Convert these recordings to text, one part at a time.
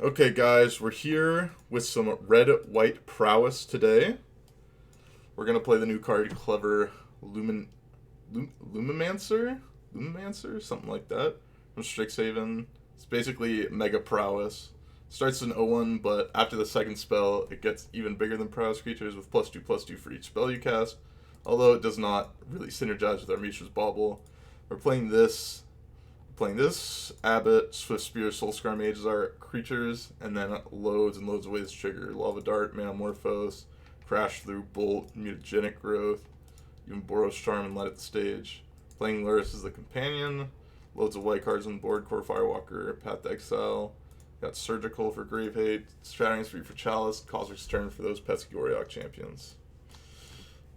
Okay, guys, we're here with some red-white prowess today. We're gonna play the new card, Clever Luminancer, something like that, from Strixhaven. It's basically mega prowess. Starts in 0-1, but after the second spell, it gets even bigger than prowess creatures with +2/+2 for each spell you cast. Although it does not really synergize with our Mishra's Bauble. We're playing this. Abbot, Swift Spear, Soulscar Mage as our creatures, and then loads and loads of ways to trigger Lava Dart, Metamorphose, Crash Through, Bolt, Mutagenic Growth, even Boros Charm and Light at the Stage. Playing Lurrus as the companion, loads of white cards on the board, Core Firewalker, Path to Exile, got Surgical for Grave Hate, Shattering Spree for Chalice, Cosmic's Turn for those pesky Goriok champions.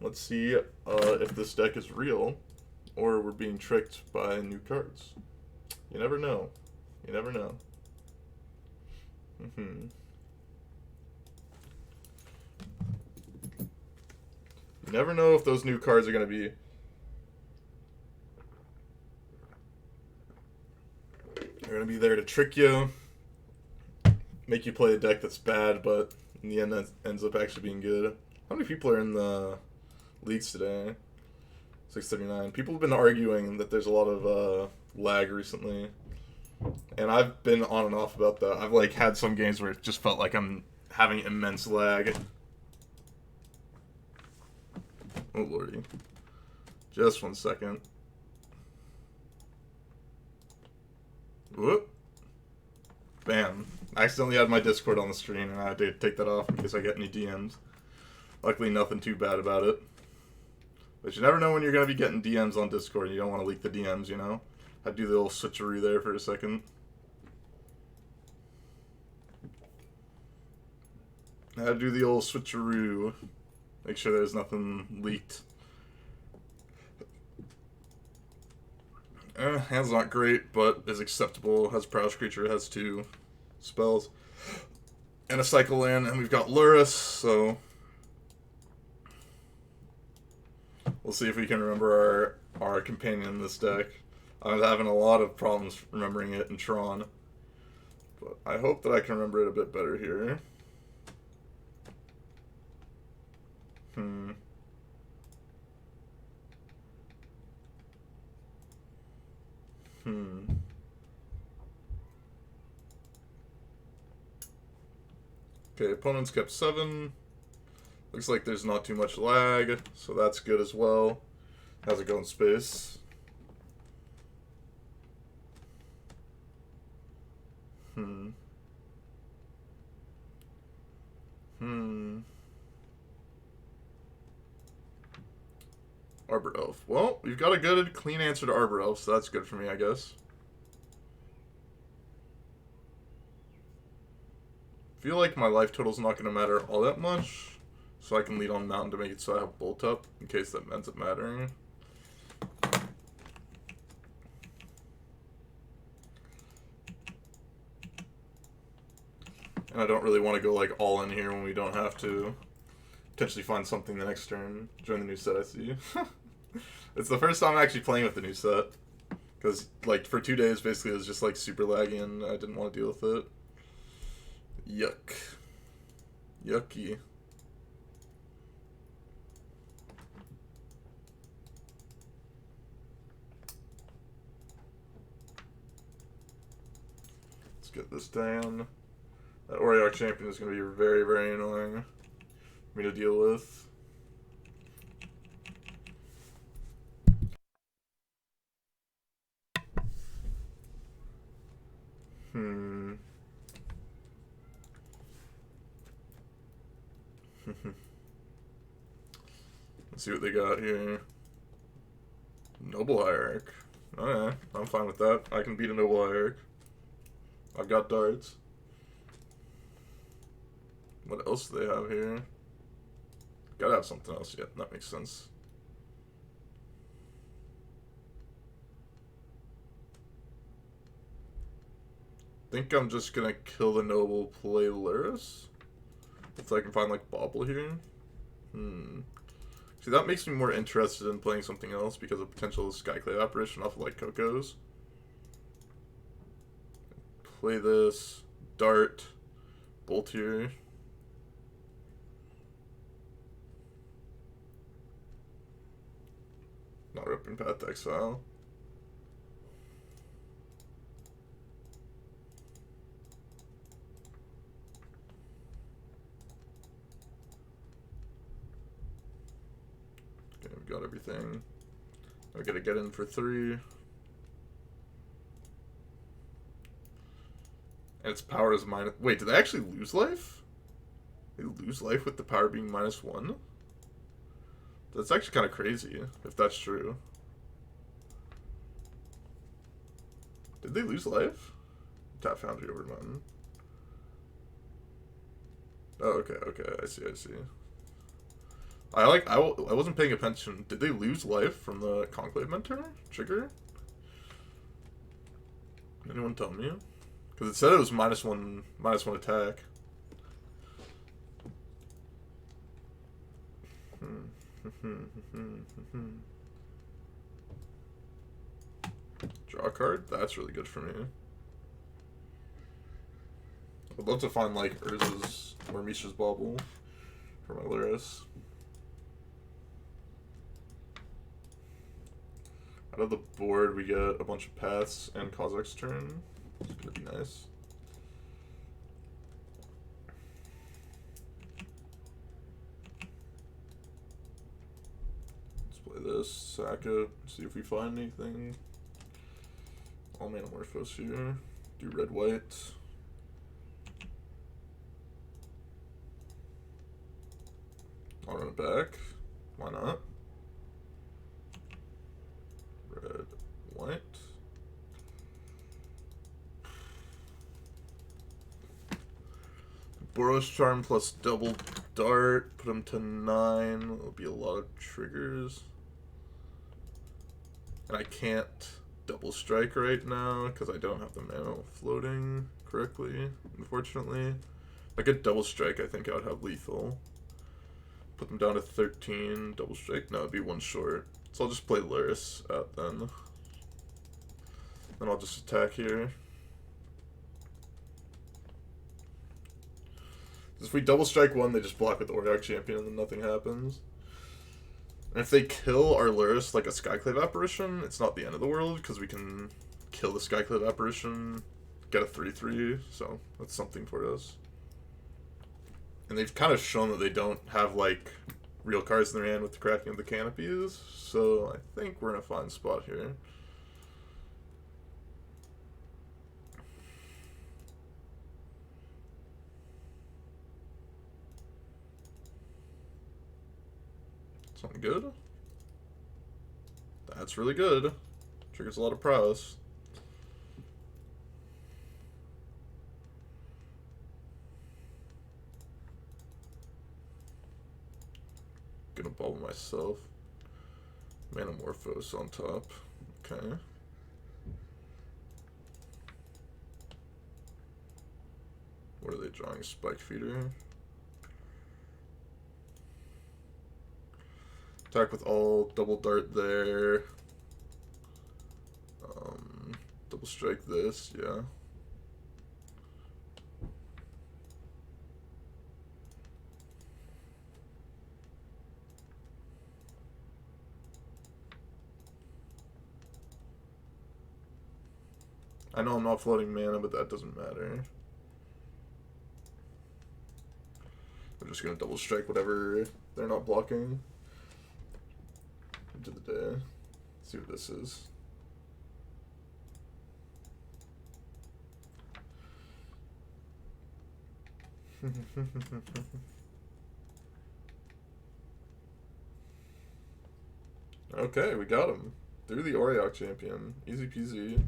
Let's see if this deck is real, or we're being tricked by new cards. You never know. You never know. You never know if those new cards are going to be... They're going to be there to trick you, make you play a deck that's bad, but in the end that ends up actually being good. How many people are in the leagues today? 639. People have been arguing that there's a lot of lag recently, and I've been on and off about that. I've had some games where it just felt like I'm having immense lag. Oh lordy, just 1 second. Whoop. Bam. I accidentally had my Discord on the screen and I had to take that off in case I get any DMs. Luckily nothing too bad about it. But you never know when you're going to be getting DMs on Discord. You don't want to leak the DMs, you know? I'd do the little switcheroo there for a second. I'd do the old switcheroo. Make sure there's nothing leaked. Hand's not great, but is acceptable. Has Prowess Creature, has 2 spells. And a cycle in, and we've got Lurrus, so... We'll see if we can remember our companion in this deck. I'm having a lot of problems remembering it in Tron. But I hope that I can remember it a bit better here. Okay, opponents kept 7. Looks like there's not too much lag, so that's good as well. How's it going, Space? Arbor Elf. Well, we've got a good, clean answer to Arbor Elf, so that's good for me, I guess. Feel like my life total's not going to matter all that much, so I can lead on Mountain to make it so I have Bolt up, in case that ends up mattering. And I don't really want to go all in here when we don't have to. Potentially find something the next turn. Join the new set, I see. It's the first time I'm actually playing with the new set. Because, for 2 days, basically, it was just, super laggy, and I didn't want to deal with it. Yuck. Yucky. Let's get this down. That Goriok champion is going to be very, very annoying for me to deal with. Let's see what they got here. Noble Hierarch. Oh yeah, I'm fine with that. I can beat a Noble Hierarch. I've got darts. What else do they have here? Gotta have something else. Yeah, that makes sense. Think I'm just gonna kill the Noble, play Lurrus? If I can find Bauble here. See, that makes me more interested in playing something else because of potential Skyclave Apparition off of Coco's. Play this. Dart. Bolt here. Not ripping Path to Exile. Okay, we got everything. I gotta get in for 3. And its power is minus... Wait, did they actually lose life? They lose life with the power being -1? That's actually kind of crazy, if that's true. Did they lose life? Tap Foundry over Mountain. Oh, okay, I see. I wasn't paying attention. Did they lose life from the Conclave Mentor trigger? Anyone tell me? Because it said it was -1 attack. Draw a card? That's really good for me. I'd love to find like Urza's or Mishra's Bauble for my Luris. Out of the board, we get a bunch of paths and Kozak's turn. It's gonna be nice. Let's play this, sack it, see if we find anything. All Manamorphose here. Do red white. I'll run it back. Why not? Red, white. Boros Charm plus double dart. Put him to 9. It'll be a lot of triggers. And I can't double strike right now because I don't have the mana floating correctly, unfortunately. If I could double strike, I think I would have lethal. Put them down to 13. Double strike? No, it'd be 1 short. So I'll just play Luris out then. Then I'll just attack here. If we double strike 1, they just block with Ordak Champion and then nothing happens. And if they kill our Luris like a Skyclave Apparition, it's not the end of the world because we can kill the Skyclave Apparition, get a 3/3, so that's something for us. And they've kind of shown that they don't have like real cards in their hand with the cracking of the canopies, so I think we're in a fine spot here. Something good? That's really good. Triggers a lot of prowess. Gonna bubble myself. Manamorphose on top. Okay. What are they drawing? Spike Feeder. Attack with all, double dart there. Double strike this, yeah. I know I'm not floating mana, but that doesn't matter. I'm just gonna double strike whatever they're not blocking. Into the day. Let's see what this is. Okay, we got him. Through the Auriok Champion. Easy peasy.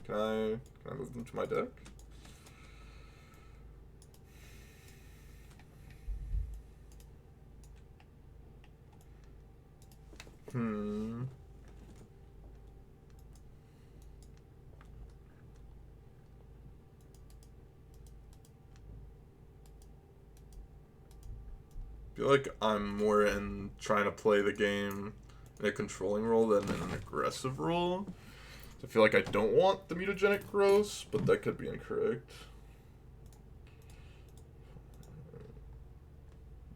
Can I move them to my deck? I feel like I'm more in trying to play the game in a controlling role than in an aggressive role. I feel like I don't want the mutagenic growth, but that could be incorrect.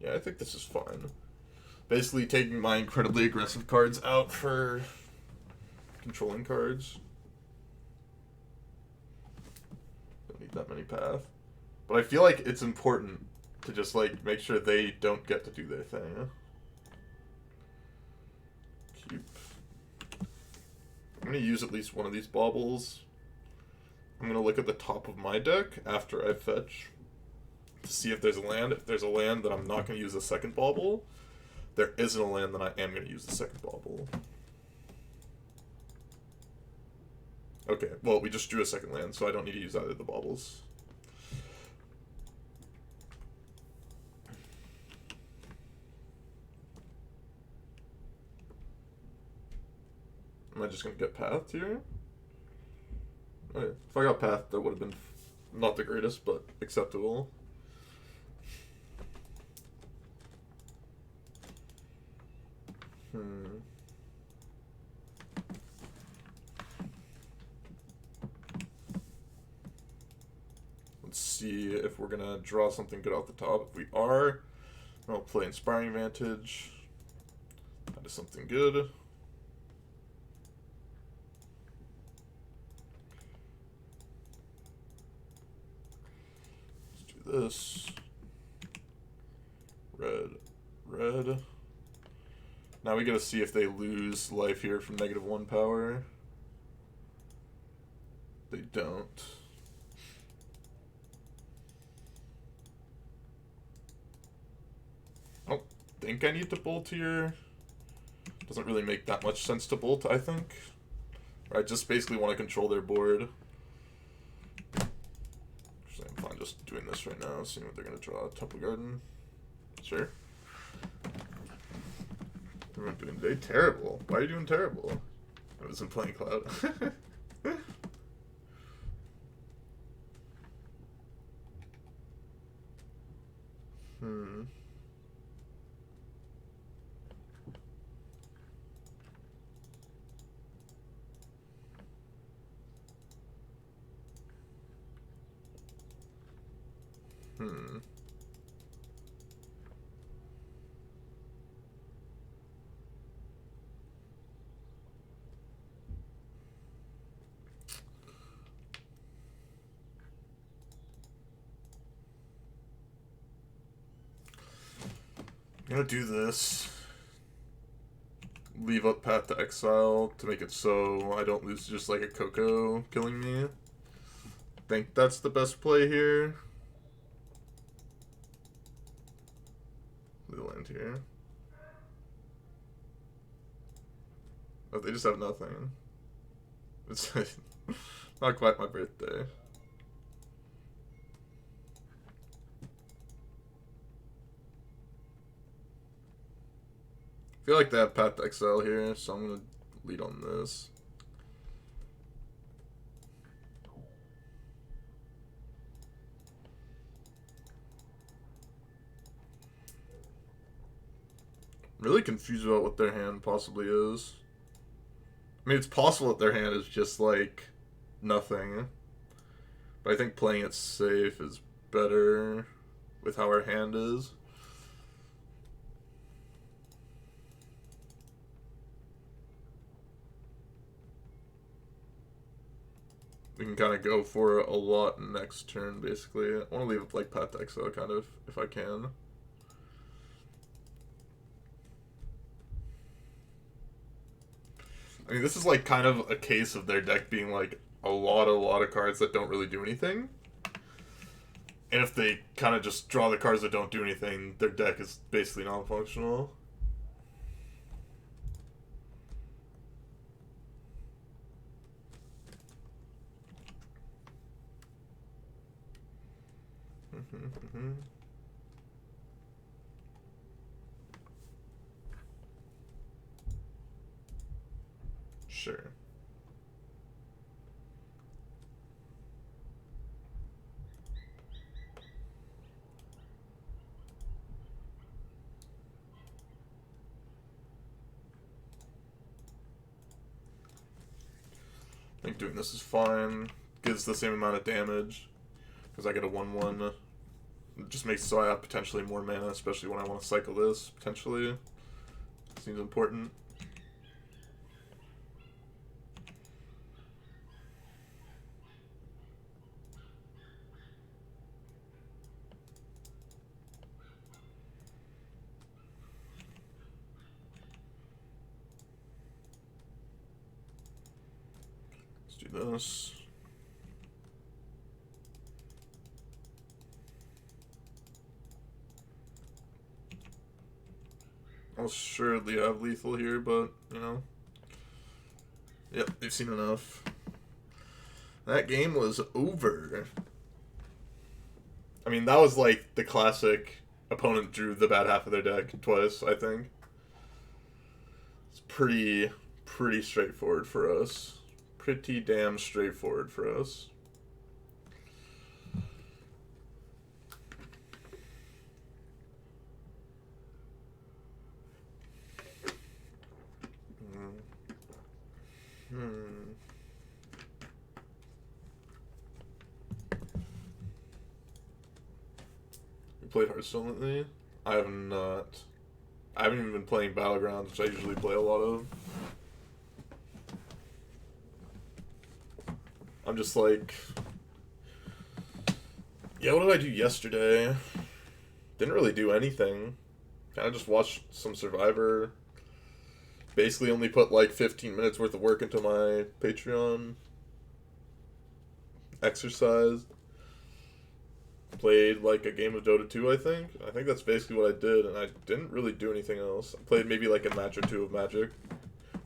Yeah, I think this is fine. Basically taking my incredibly aggressive cards out for controlling cards. Don't need that many path. But I feel like it's important to just, like, make sure they don't get to do their thing. Keep. I'm going to use at least one of these baubles. I'm going to look at the top of my deck after I fetch to see if there's a land. If there's a land, then I'm not going to use the second bauble. If there isn't a land, then I am going to use the second bauble. Okay, well, we just drew a second land, so I don't need to use either of the baubles. Am I just going to get pathed here? Okay. If I got pathed, that would have been not the greatest, but acceptable. Let's see if we're going to draw something good off the top. If we are, I'll play Inspiring Advantage. That is something good. Let's do this. Red, red. Now we gotta see if they lose life here from -1 power. They don't. I don't think I need to bolt here. Doesn't really make that much sense to bolt, I think. I just basically want to control their board. Actually, I'm fine just doing this right now, seeing what they're going to draw. Temple Garden. Sure. What am I doing today? Terrible. Why are you doing terrible? I wasn't playing Cloud. I'm gonna do this. Leave up Path to Exile to make it so I don't lose just like a Coco killing me. I think that's the best play here. We'll land here. Oh, they just have nothing. It's not quite my birthday. I feel like they have Path to Exile here, so I'm going to lead on this. I'm really confused about what their hand possibly is. I mean, it's possible that their hand is just, like, nothing. But I think playing it safe is better with how our hand is. We can kind of go for a lot next turn, basically. I want to leave it like Path to Exile, kind of, if I can. I mean, this is like kind of a case of their deck being like a lot of cards that don't really do anything. And if they kind of just draw the cards that don't do anything, their deck is basically non-functional. Sure. I think doing this is fine. Gives the same amount of damage. Because I get a 1/1. It just makes it so I have potentially more mana, especially when I want to cycle this, potentially. Seems important. Let's do this. I'll surely have lethal here, but, you know. Yep, they've seen enough. That game was over. I mean, that was like the classic opponent drew the bad half of their deck twice, I think. It's pretty straightforward for us. Pretty damn straightforward for us. You played Hearthstone lately? I have not. I haven't even been playing Battlegrounds, which I usually play a lot of. I'm just like... Yeah, what did I do yesterday? Didn't really do anything. Kind of just watched some Survivor. Basically only put like 15 minutes worth of work into my Patreon. Exercised. Played like a game of Dota 2, I think. I think that's basically what I did, and I didn't really do anything else. I played maybe like a match or two of Magic.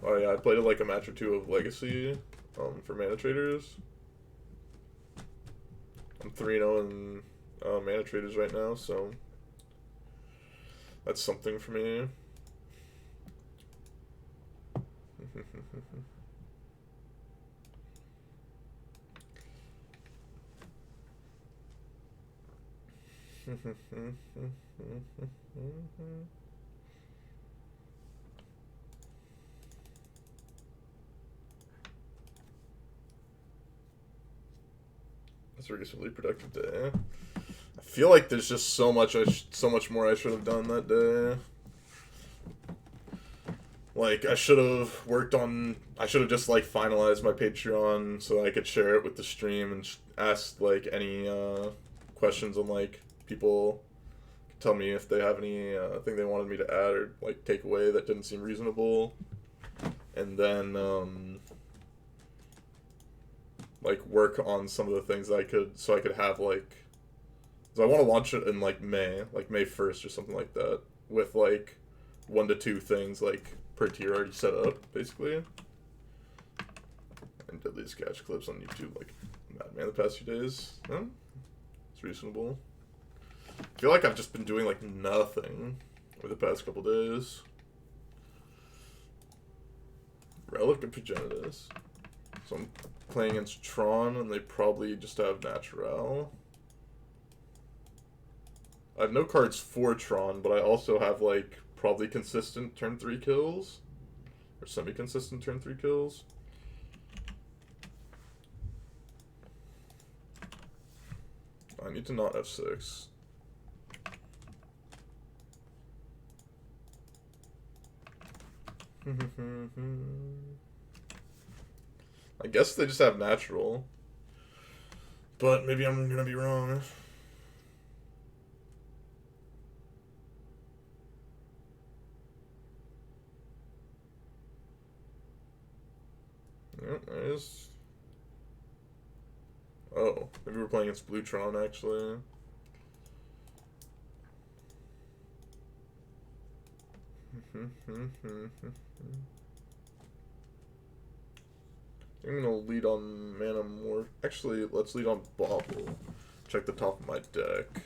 Oh yeah, I played like a match or two of Legacy for Mana Traders. I'm 3-0 in Mana Traders right now, so that's something for me. That's a reasonably productive day. I feel like there's just so much more I should have done that day. Like, I should have just, like, finalized my Patreon so I could share it with the stream and ask, like, any, questions on, like, people tell me if they have any, thing they wanted me to add or, like, take away that didn't seem reasonable. And then, like, work on some of the things that I could have, like... So I want to launch it in, like, May 1st or something like that, with, like, 1 to 2 things, like, per tier already set up, basically. And did these catch clips on YouTube, like, madman the past few days. It's reasonable. I feel like I've just been doing, like, nothing over the past couple days. Relic of Progenitus. So I'm playing against Tron, and they probably just have Natural. I have no cards for Tron, but I also have, like, probably consistent turn 3 kills. Or semi-consistent turn 3 kills. I need to not F6. I guess they just have Natural. But maybe I'm gonna be wrong. Yep, there is. Oh, maybe we're playing against Blue Tron, actually. I'm gonna lead on Mana more. Actually, let's lead on Bauble. Check the top of my deck.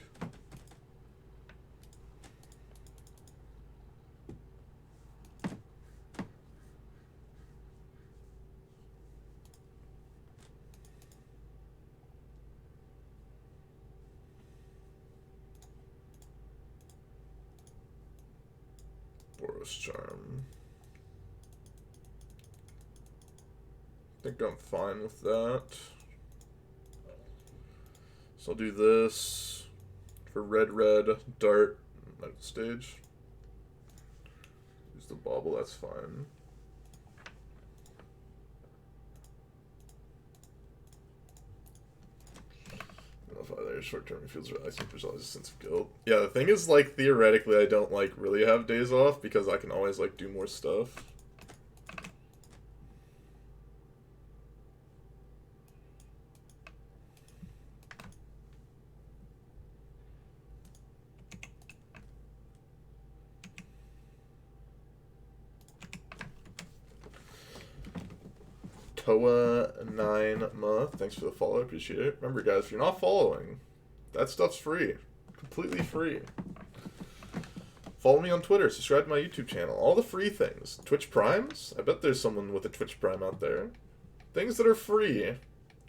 Boros Charm. I think I'm fine with that. So I'll do this for red, dart, at stage. Use the bauble, that's fine. If either short term it feels relaxing, there's always a sense of guilt. Yeah, the thing is, like, theoretically I don't like really have days off because I can always like do more stuff. Toa9ma, thanks for the follow, I appreciate it. Remember guys, if you're not following, that stuff's free. Completely free. Follow me on Twitter, subscribe to my YouTube channel, all the free things. Twitch Primes? I bet there's someone with a Twitch Prime out there. Things that are free,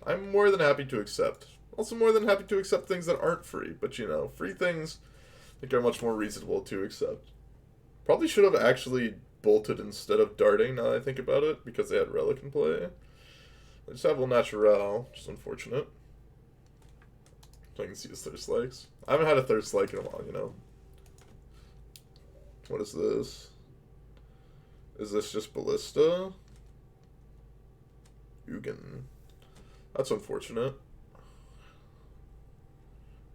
I'm more than happy to accept. Also more than happy to accept things that aren't free, but you know, free things I think are much more reasonable to accept. Probably should have actually bolted instead of darting now that I think about it, because they had Relic in play. I just have El Natural, which is unfortunate. So I can see his Thirst Likes. I haven't had a Thirst Like in a while, you know. What is this? Is this just Ballista? Ugin. That's unfortunate.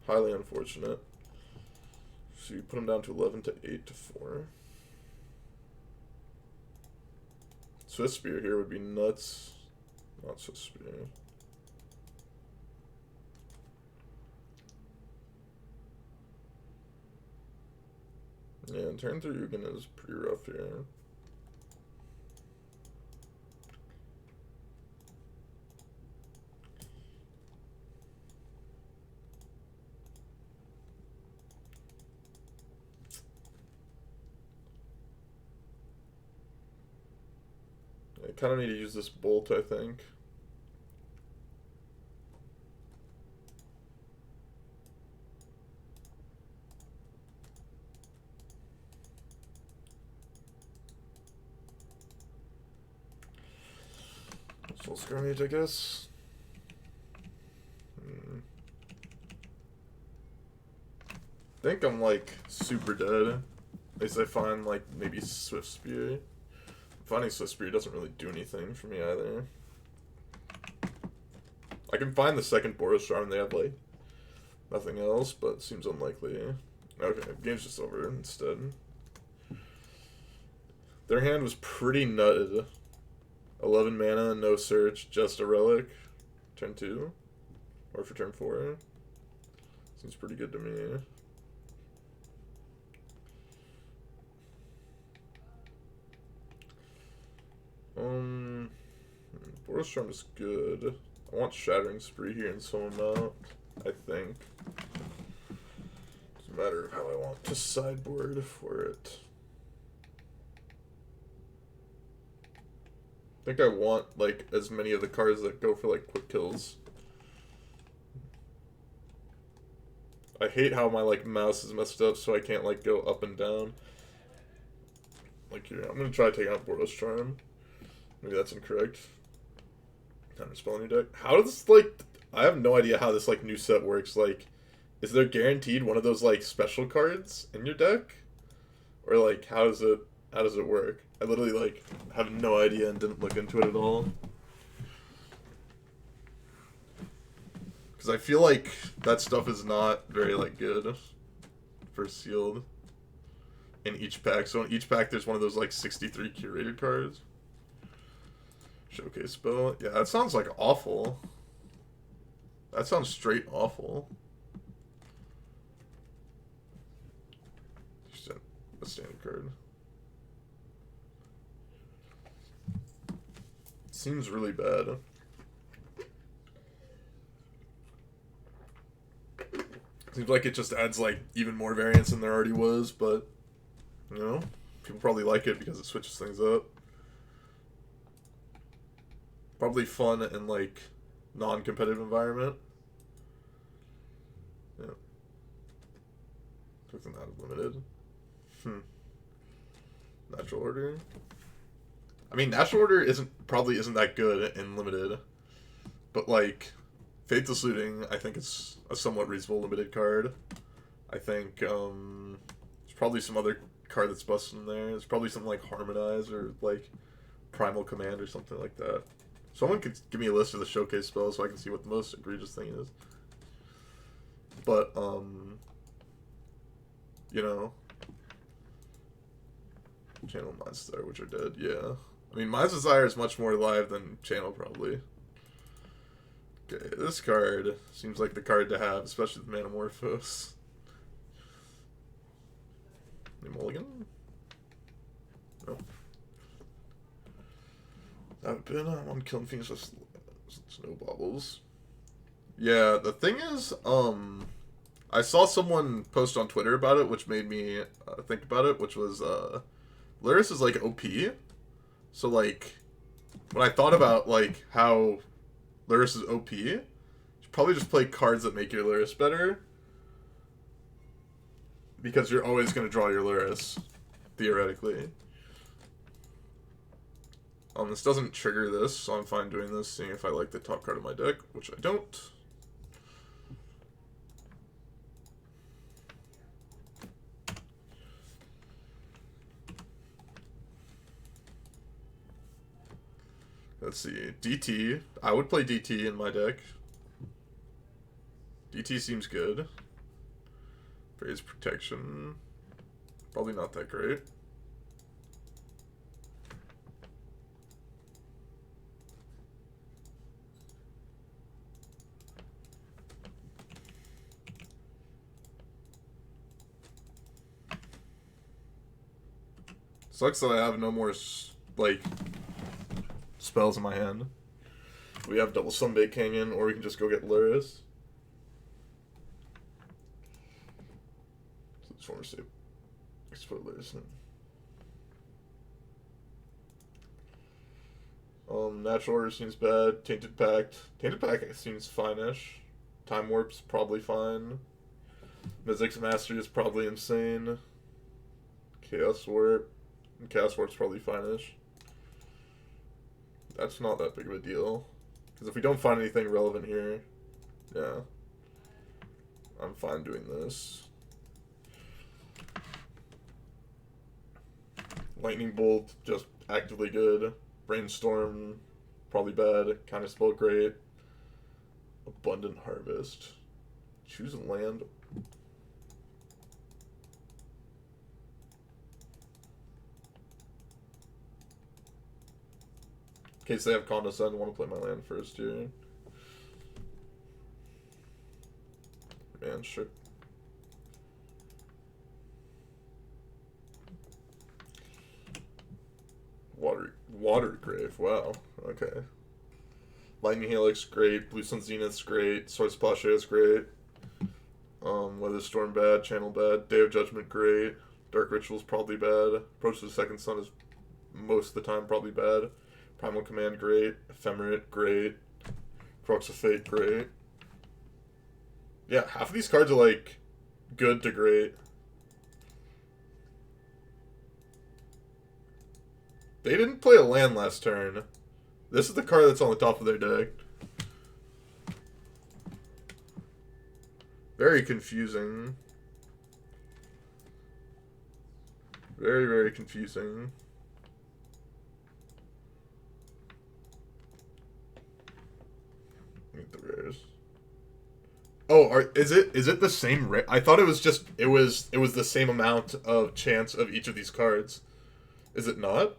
Highly unfortunate. So you put him down to 11 to 8 to 4. Swift Spear here would be nuts. Not Swift Spear. Yeah, turn 3 Ugin is pretty rough here. I kind of need to use this bolt, I think. Soul Skirmish, I guess. I think I'm like super dead. At least I find like maybe Swift Spear. Finding Swift Spear doesn't really do anything for me either. I can find the second Boros Charm, they have like nothing else, but it seems unlikely. Okay, game's just over instead. Their hand was pretty nutted. 11 mana, no search, just a relic. Turn 2. Or for turn 4. Seems pretty good to me. Boros Charm is good. I want Shattering Spree here in some amount, I think. It's a matter of how I want to sideboard for it. I think I want, like, as many of the cards that go for, like, quick kills. I hate how my, like, mouse is messed up so I can't, like, go up and down. Like, here, I'm gonna try taking out Boros Charm. Maybe that's incorrect. Time to spell a new deck. How does, like, I have no idea how this, like, new set works. Like, is there guaranteed one of those, like, special cards in your deck? Or, like, how does it work? I literally, like, have no idea and didn't look into it at all. Because I feel like that stuff is not very, like, good for sealed in each pack. So in each pack there's one of those, like, 63 curated cards. Showcase spell. Yeah, that sounds, like, awful. That sounds straight awful. Just a standard card. Seems really bad. Seems like it just adds, like, even more variance than there already was, but, you know, people probably like it because it switches things up. Probably fun in, like, non-competitive environment. Yeah. Took them out of limited. Natural order. I mean, Natural Order probably isn't that good in limited, but like Faithless Looting, I think it's a somewhat reasonable limited card. I think there's probably some other card that's busted in there. There's probably something like Harmonize or like Primal Command or something like that. Someone could give me a list of the showcase spells so I can see what the most egregious thing is. But you know, Channel Mind's Desire, which are dead. Yeah, I mean, Mind's Desire is much more alive than Channel probably. Okay, this card seems like the card to have, especially with Manamorphose. Any mulligan? No. I've been on Killing Fiends with Snow Baubles. Yeah, the thing is, I saw someone post on Twitter about it, which made me think about it, which was, Lyris is, like, OP. So, like, when I thought about, like, how Lyris is OP, you should probably just play cards that make your Lyris better. Because you're always going to draw your Lyris, theoretically. This doesn't trigger this, so I'm fine doing this, seeing if I like the top card of my deck, which I don't. Let's see, DT. I would play DT in my deck. DT seems good. Phase Protection. Probably not that great. Sucks that I have no more, like, spells in my hand. We have double Sunbake Canyon, or we can just go get Lyris. So just want to see. Let's put Lyris in. Natural Order seems bad. Tainted Pact. Tainted Pact seems fine-ish. Time Warp's probably fine. Mizzet's Mastery is probably insane. Chaos Warp. And Chaos Warp's probably fine-ish. That's not that big of a deal. Because if we don't find anything relevant here, yeah, I'm fine doing this. Lightning Bolt, just actively good. Brainstorm, probably bad. Kind of spell great. Abundant Harvest. Choose a land. In case they have Condescend, I want to play my land first here. Man, sure. Water Grave, wow. Okay. Lightning Helix, great. Blue Sun Zenith's great. Sword Splash is great. Weather Storm bad. Channel bad. Day of Judgment great. Dark Ritual's probably bad. Approach to the Second Sun is most of the time probably bad. Primal Command great. Ephemerate great. Crux of Fate great. Yeah, half of these cards are like good to great. They didn't play a land last turn. This is the card that's on the top of their deck. Very confusing. Very, very confusing. Get the rares. Oh, is it the same rare? I thought it was just it was the same amount of chance of each of these cards. Is it not?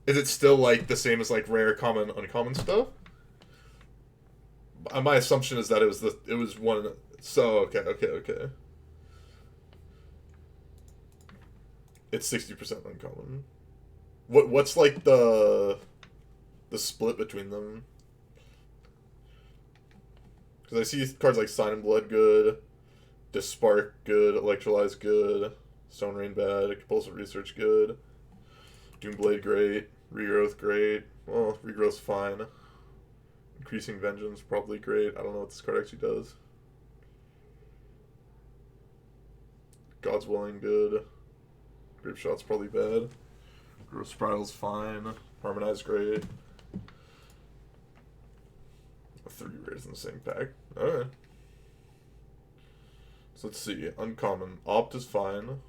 Is it still like the same as like rare, common, uncommon stuff? My assumption is that it was one. So okay. It's 60% uncommon. What's like the split between them? Because I see cards like Sign and Blood good, Dispark good, Electrolyze good, Stone Rain bad, Compulsive Research good, Doomblade great, Regrowth great. Well, Regrowth's fine. Increasing Vengeance probably great. I don't know what this card actually does. God's Willing good. Grape Shot's probably bad. Boros Prowess fine. Harmonize great. 3 rares in the same pack. Alright. So let's see. Uncommon. Opt is fine.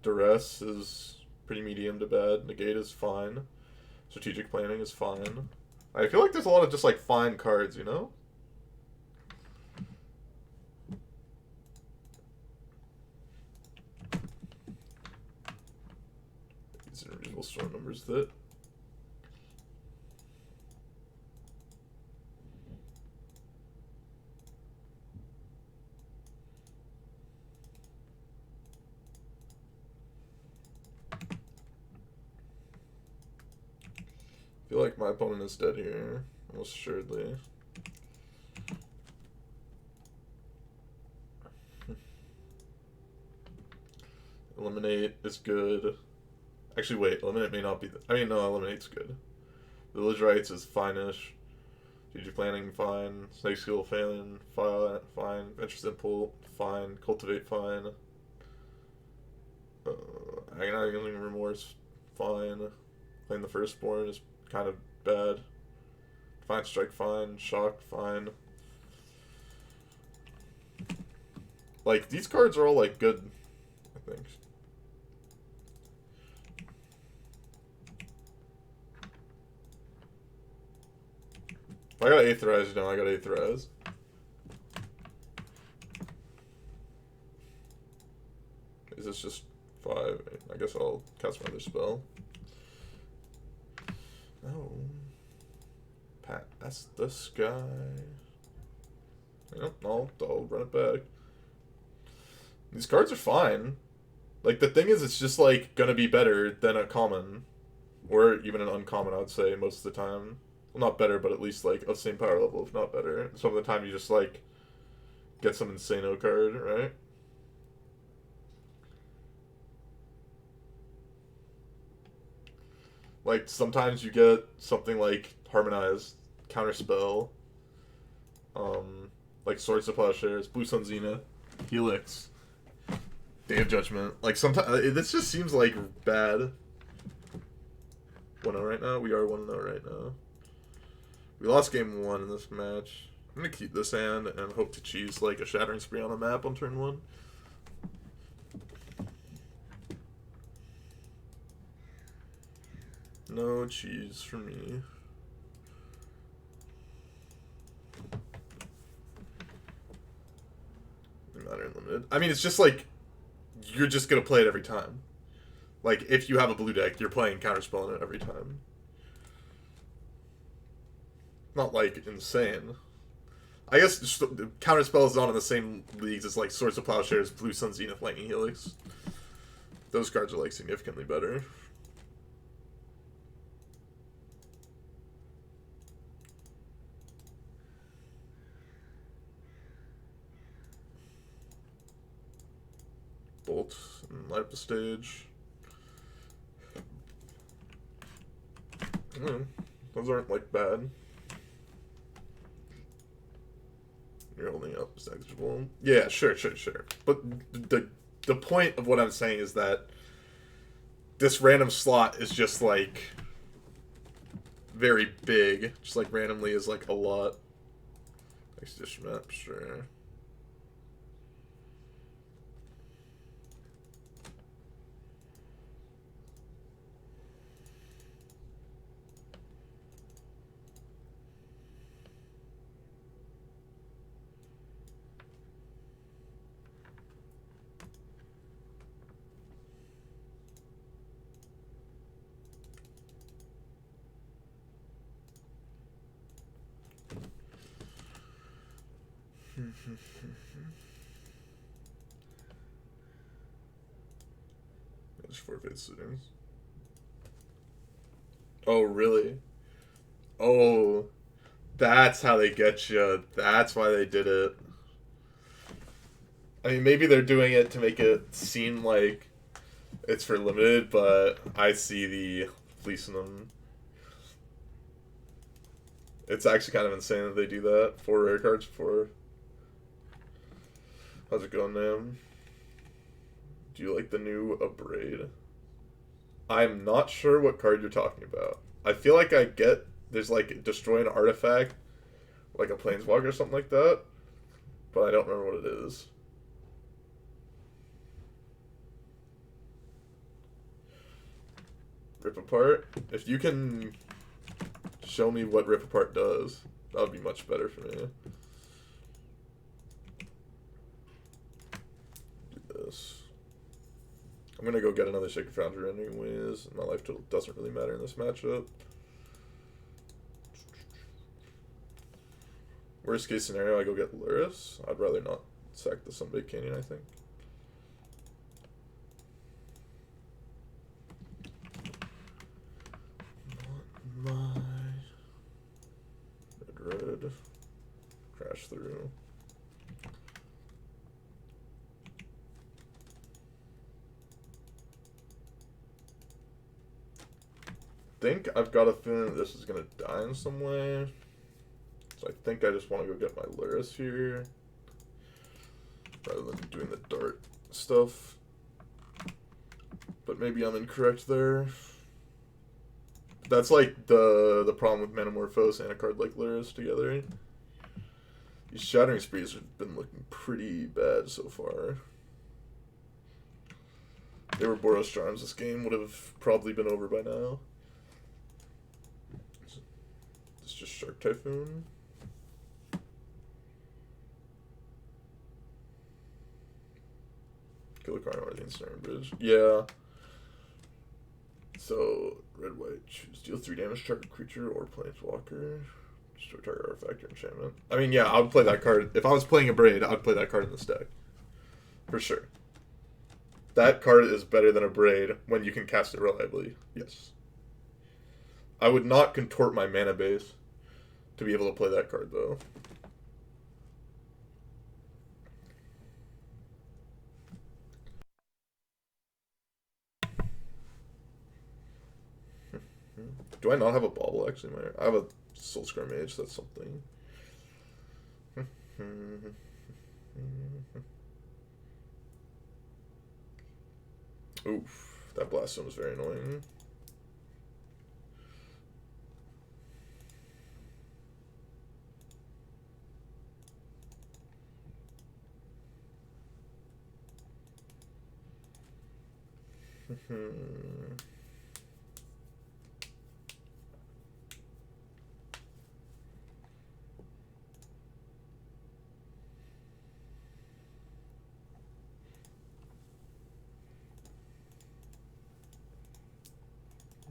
Duress is pretty medium to bad. Negate is fine. Strategic planning is fine. I feel like there's a lot of just like fine cards, you know? These are reasonable storm numbers that. I feel like my opponent is dead here, almost assuredly. Eliminate is good. Actually, wait, Eliminate may not be I mean, no, Eliminate's good. Village Rights is fine-ish. Strategic Planning, fine. Snake Skill, fine. Fine. Venture Simple, fine. Cultivate, fine. Agonizing Remorse, fine. Claim the Firstborn is kind of bad. Fine Strike, fine. Shock, fine. Like, these cards are all, like, good, I think. If I got Aetherize, you know I got Aetherize. Is this just 5? I guess I'll cast my other spell. No. That's the sky. Yep, I'll run it back. These cards are fine. Like, the thing is, it's just, like, gonna be better than a common. Or even an uncommon, I would say, most of the time. Well, not better, but at least, like, of the same power level, if not better. Some of the time you just, like, get some Insano card, right? Like, sometimes you get something like Harmonize, Counterspell, like Swords to Plowshares, Blue Sun Zenith, Helix, Day of Judgment. Like, sometimes, this just seems like bad. 1-0 right now? We are 1-0 right now. We lost game 1 in this match. I'm gonna keep this hand and hope to cheese, like, a Shattering Spree on the map on turn 1. No cheese for me. Matter Unlimited. I mean, it's just like, you're just gonna play it every time. Like, if you have a blue deck, you're playing Counterspell in it every time. Not, like, insane. I guess Counterspell is not in the same leagues as, like, Swords of Plowshares, Blue Sun Zenith, Lightning Helix. Those cards are, like, significantly better. Bolt and light up the stage. Those aren't, like, bad. You're holding up is negligible. Yeah, sure. But the point of what I'm saying is that this random slot is just, like, very big. Just, like, randomly is, like, a lot. Expedition map, sure. Just forfeit students. Oh, really? Oh, that's how they get you. That's why they did it. I mean, maybe they're doing it to make it seem like it's for limited, but I see the fleecing them. It's actually kind of insane that they do that. 4 rare cards for. How's it going, man? Do you like the new Abrade? I'm not sure what card you're talking about. I feel like I get there's like destroy an artifact, like a planeswalker or something like that, but I don't remember what it is. Rip Apart. If you can show me what Rip Apart does, that would be much better for me. Do this. I'm gonna go get another Sacred Foundry anyways. My life total doesn't really matter in this matchup. Worst case scenario, I go get Luris. I'd rather not sack the Sunbaked Canyon, I think. Not my red. Crash through. I think I've got a feeling that this is gonna die in some way. So I think I just want to go get my Luris here, rather than doing the dart stuff. But maybe I'm incorrect there. That's like the problem with Manamorphose and a card like Luris together. These Shattering Sprees have been looking pretty bad so far. If they were Boros Charms, this game would have probably been over by now. It's just Shark Typhoon. Kill a card or the Ensnaring Bridge. Yeah. So, red, white, choose. Deal 3 damage to target creature or planeswalker. Destroy target artifact or enchantment. I mean, yeah, I would play that card. If I was playing a Braid, I would play that card in this deck. For sure. That card is better than a Braid when you can cast it reliably. Yes. I would not contort my mana base to be able to play that card, though. Do I not have a bauble, actually? I have a Soulscar Mage, that's something. Oof, that Blast Zone was very annoying.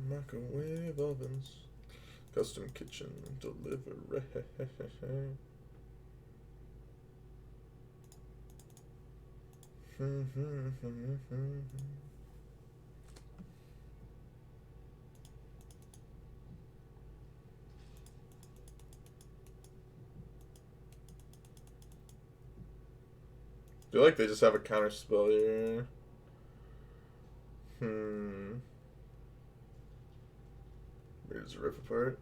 Microwave ovens, custom kitchen delivery. I feel like they just have a counter spell here. Here's Rip Apart.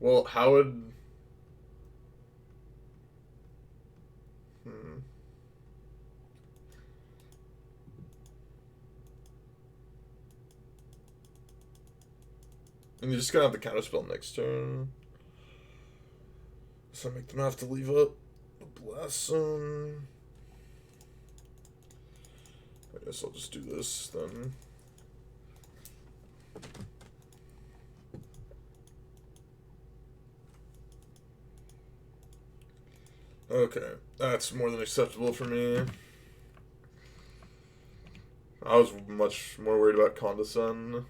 Well, how would... And you're just gonna have the counterspell next turn. So make them have to leave up the Blast Zone. I guess I'll just do this then. Okay, that's more than acceptable for me. I was much more worried about Condescend.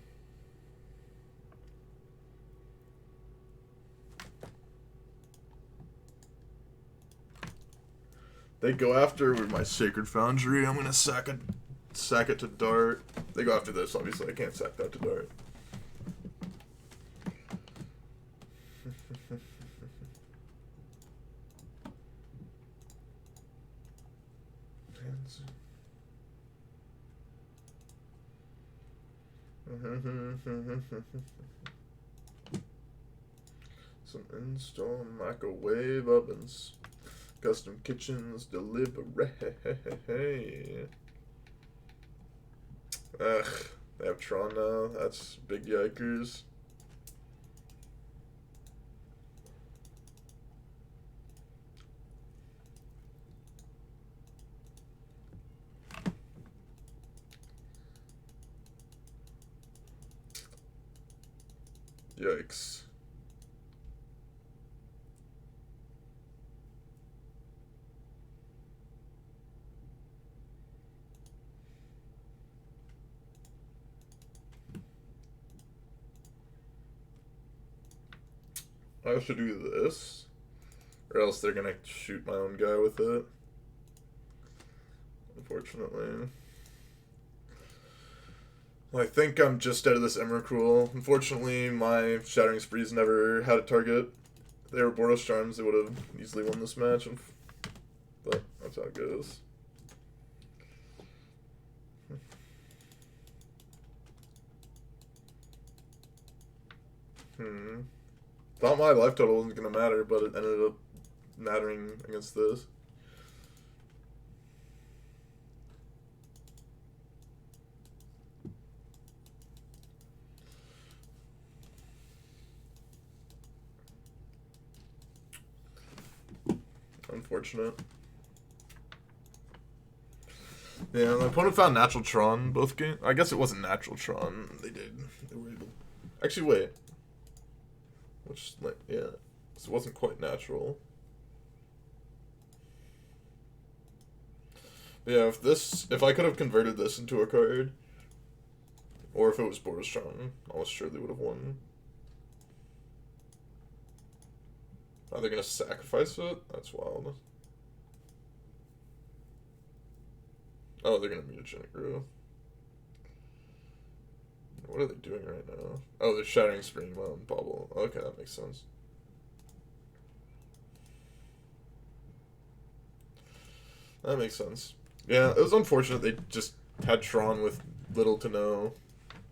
They go after with my Sacred Foundry. I'm gonna sack it to Dart. They go after this, obviously. I can't sack that to Dart. Some install microwave ovens. Custom kitchens delivery. Ugh. They have Tron now. That's big yikers. Yikes. I should do this, or else they're gonna shoot my own guy with it. Unfortunately. Well, I think I'm just out of this Emrakul. Unfortunately, my Shattering Sprees never had a target. If they were Boros Charms, they would have easily won this match, but that's how it goes. Thought my life total wasn't going to matter, but it ended up mattering against this. Unfortunate. Yeah, my opponent found natural Tron both games. I guess it wasn't natural Tron. They were able. Actually, wait. Which, like, yeah. So it wasn't quite natural. Yeah, if I could have converted this into a card, or if it was Boros Strong, I almost sure they would have won. Are they gonna sacrifice it? That's wild. Oh, they're gonna mutagenic growth. What are they doing right now? Oh, they're Shattering Spring on Bubble. Okay, that makes sense. That makes sense. Yeah, it was unfortunate they just had Tron with little to no.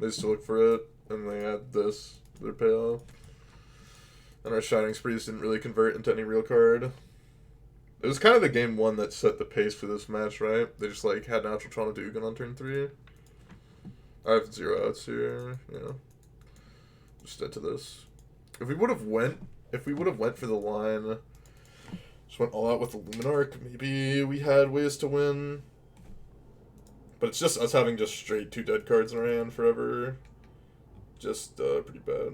They used to look for it, and they had this, their payoff. And our Shining Sprees didn't really convert into any real card. It was kind of the game one that set the pace for this match, right? They just like had natural Tron into Ugin on turn 3. I have 0 outs here, yeah. Just dead to this. If we would have went for the line, just went all out with the Luminarch, maybe we had ways to win. But it's just us having just straight 2 dead cards in our hand forever. Just pretty bad.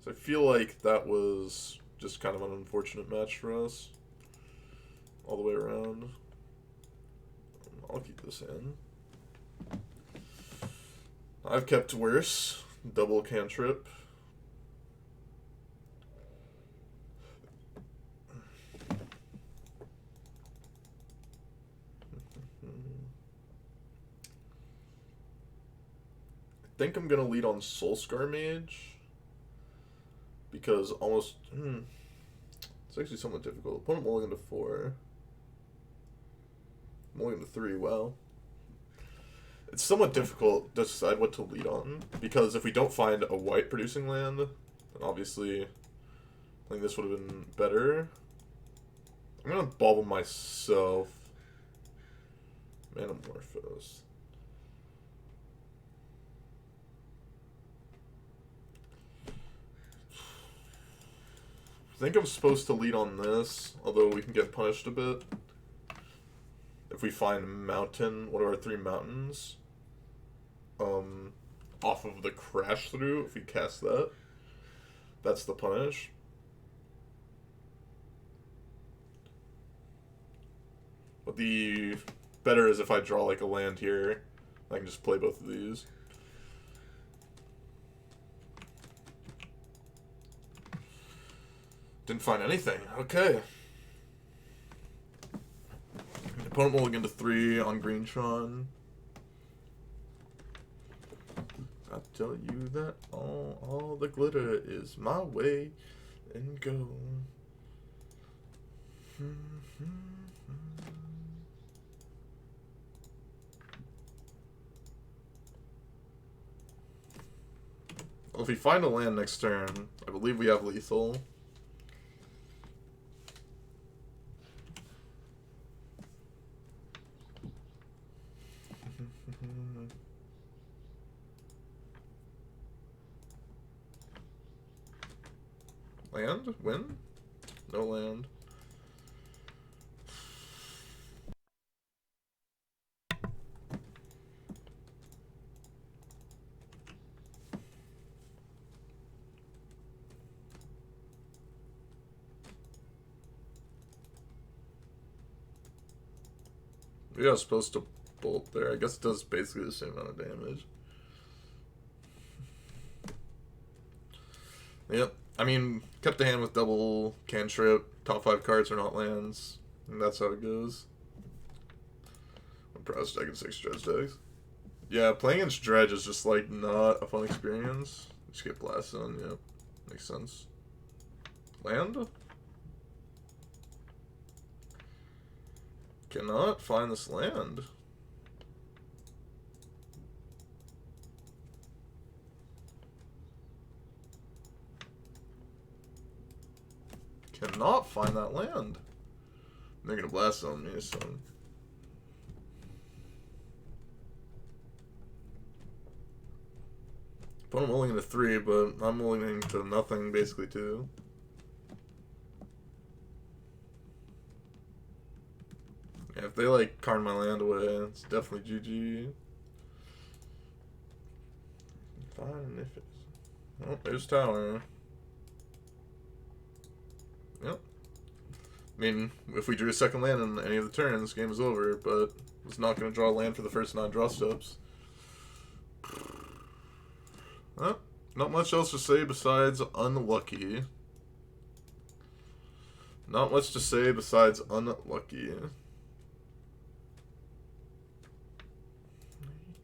So I feel like that was just kind of an unfortunate match for us. All the way around. I'll keep this in. I've kept worse. Double cantrip. I think I'm gonna lead on Soulscar Mage. Because almost... it's actually somewhat difficult. Opponent mulligan to 4. Mulligan to 3, wow. It's somewhat difficult to decide what to lead on. Because if we don't find a white producing land, then obviously I think this would have been better. I'm gonna bobble myself. Manamorphose. I think I'm supposed to lead on this, although we can get punished a bit. If we find mountain, what are our 3 mountains? Off of the crash through, if we cast that. That's the punish. But the better is if I draw like a land here, I can just play both of these. Didn't find anything. Okay. Opponent mulligan to 3 on green Tron. I tell you that all the glitter is my way and go. Well, if we find a land next turn, I believe we have lethal. Land? Win? No land. Yeah, supposed to bolt there. I guess it does basically the same amount of damage. Yep. I mean, kept the hand with double cantrip. Top 5 cards are not lands. And that's how it goes. I'm Prowess deck and 6 Dredge decks. Yeah, playing against Dredge is just like not a fun experience. Just get blasted on, yeah. Makes sense. Land? Cannot find this land. Cannot find that land. They're gonna blast on me, so. But I'm rolling into 3, but I'm rolling into nothing basically too. Yeah, if they like card my land away, it's definitely GG. Fine if it's. Oh, there's tower. Yep. I mean, if we drew a second land in any of the turns, game is over, but it's not going to draw a land for the first 9 draw steps. Well, not much else to say besides unlucky. Not much to say besides unlucky.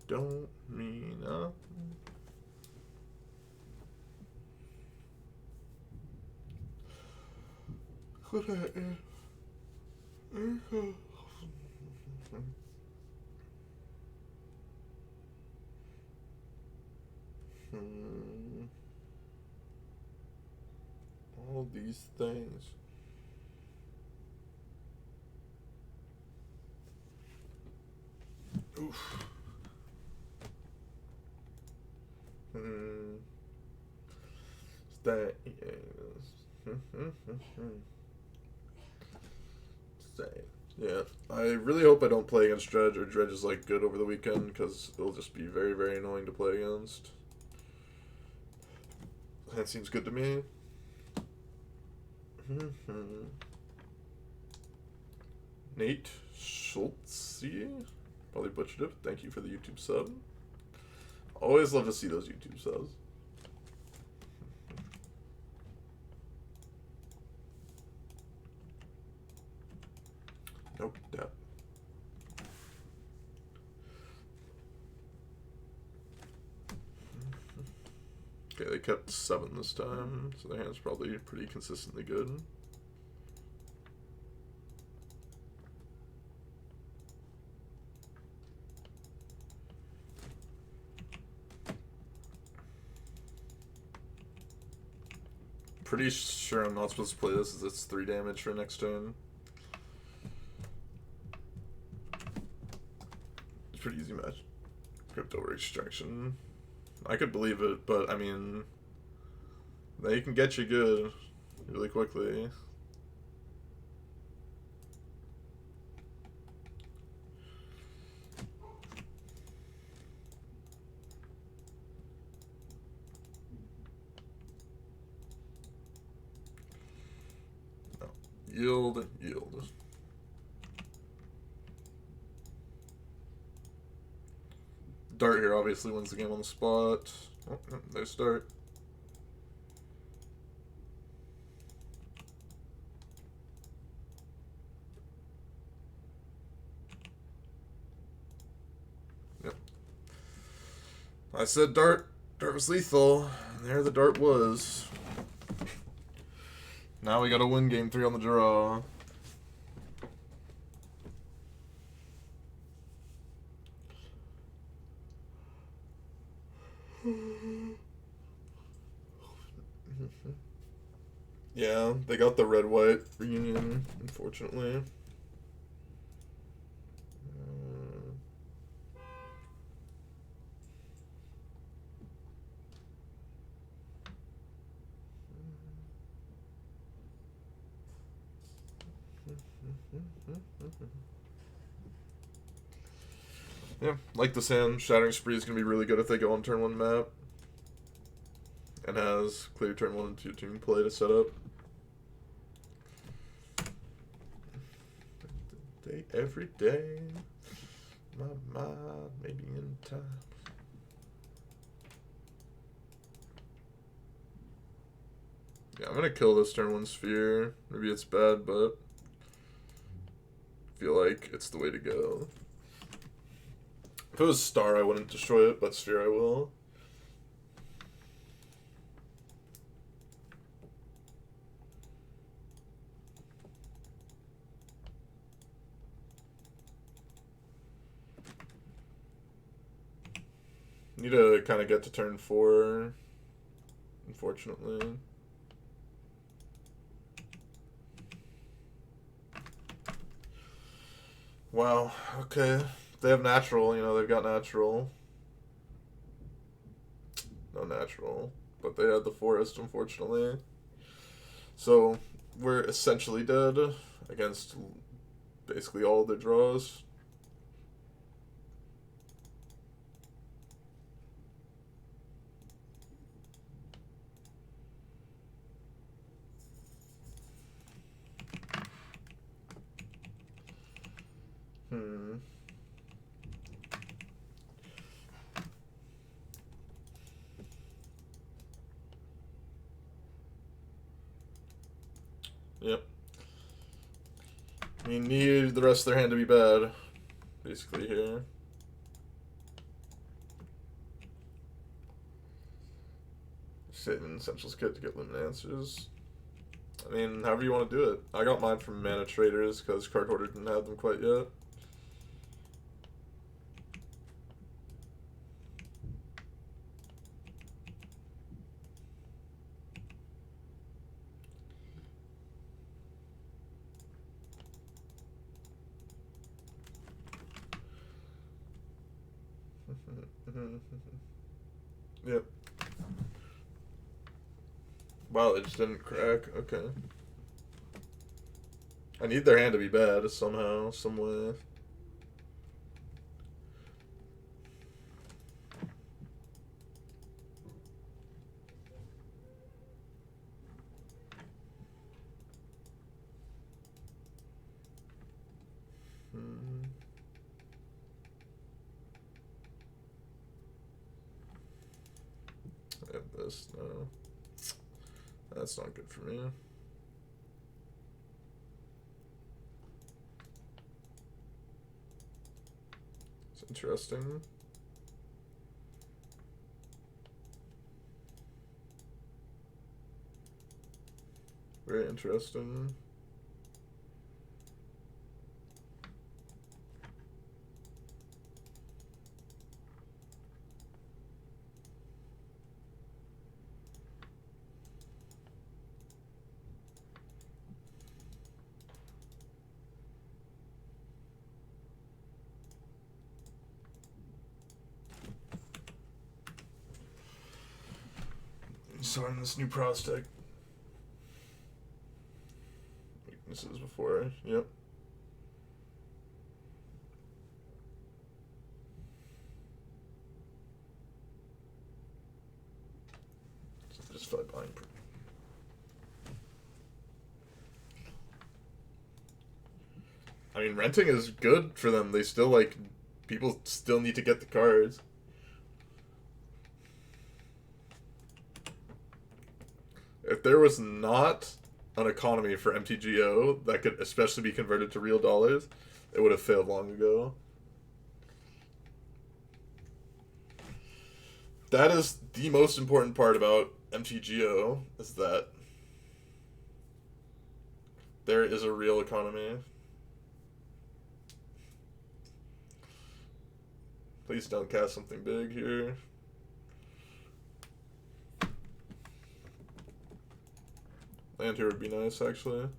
Don't mean nothing. Could I? All these things. Oof. That is. Yeah, I really hope I don't play against Dredge, or Dredge is like good over the weekend, because it'll just be very, very annoying to play against. That seems good to me. Nate Schultz, probably butchered it. Thank you for the YouTube sub. Always love to see those YouTube subs. Nope, that. Okay, they kept 7 this time, so their hand's probably pretty consistently good. Pretty sure I'm not supposed to play this, as it's 3 damage for next turn. It's a pretty easy match. Crypto over extraction. I could believe it, but I mean, they can get you good really quickly. No. Yield, yield. Dart here obviously wins the game on the spot. Oh, there's Dart. Yep. I said Dart Dart was lethal. And there the dart was. Now we gotta win game 3 on the draw. Yeah, they got the red-white reunion, unfortunately. Yeah, like the Sand, Shattering Spree is going to be really good if they go on turn 1 map. And has clear turn 1 and 2 tune play to set up. Every day, my mind maybe in time. Yeah, I'm going to kill this turn 1 Sphere. Maybe it's bad, but I feel like it's the way to go. If it was Star, I wouldn't destroy it, but Sphere I will. Need to kind of get to turn 4, unfortunately. Wow, okay. They have natural, you know, they've got natural. No natural. But they had the forest, unfortunately. So, we're essentially dead against basically all their draws. Yep. You need the rest of their hand to be bad, basically, here. Saving Essentials Kit to get Luminancers. I mean, however you want to do it. I got mine from Mana Traders because Card Hoarder didn't have them quite yet. Yep. Wow, it just didn't crack. Okay. I need their hand to be bad somehow, some way. I have this, no. That's not good for me. It's interesting. Very interesting. Starting this new prospect. Weaknesses before, yep. Just fight buying. I mean, renting is good for them. They still, like, people still need to get the cards. If there was not an economy for MTGO that could especially be converted to real dollars, it would have failed long ago. that is the most important part about MTGO, is that there is a real economy. Please don't cast something big here. Land here would be nice, actually.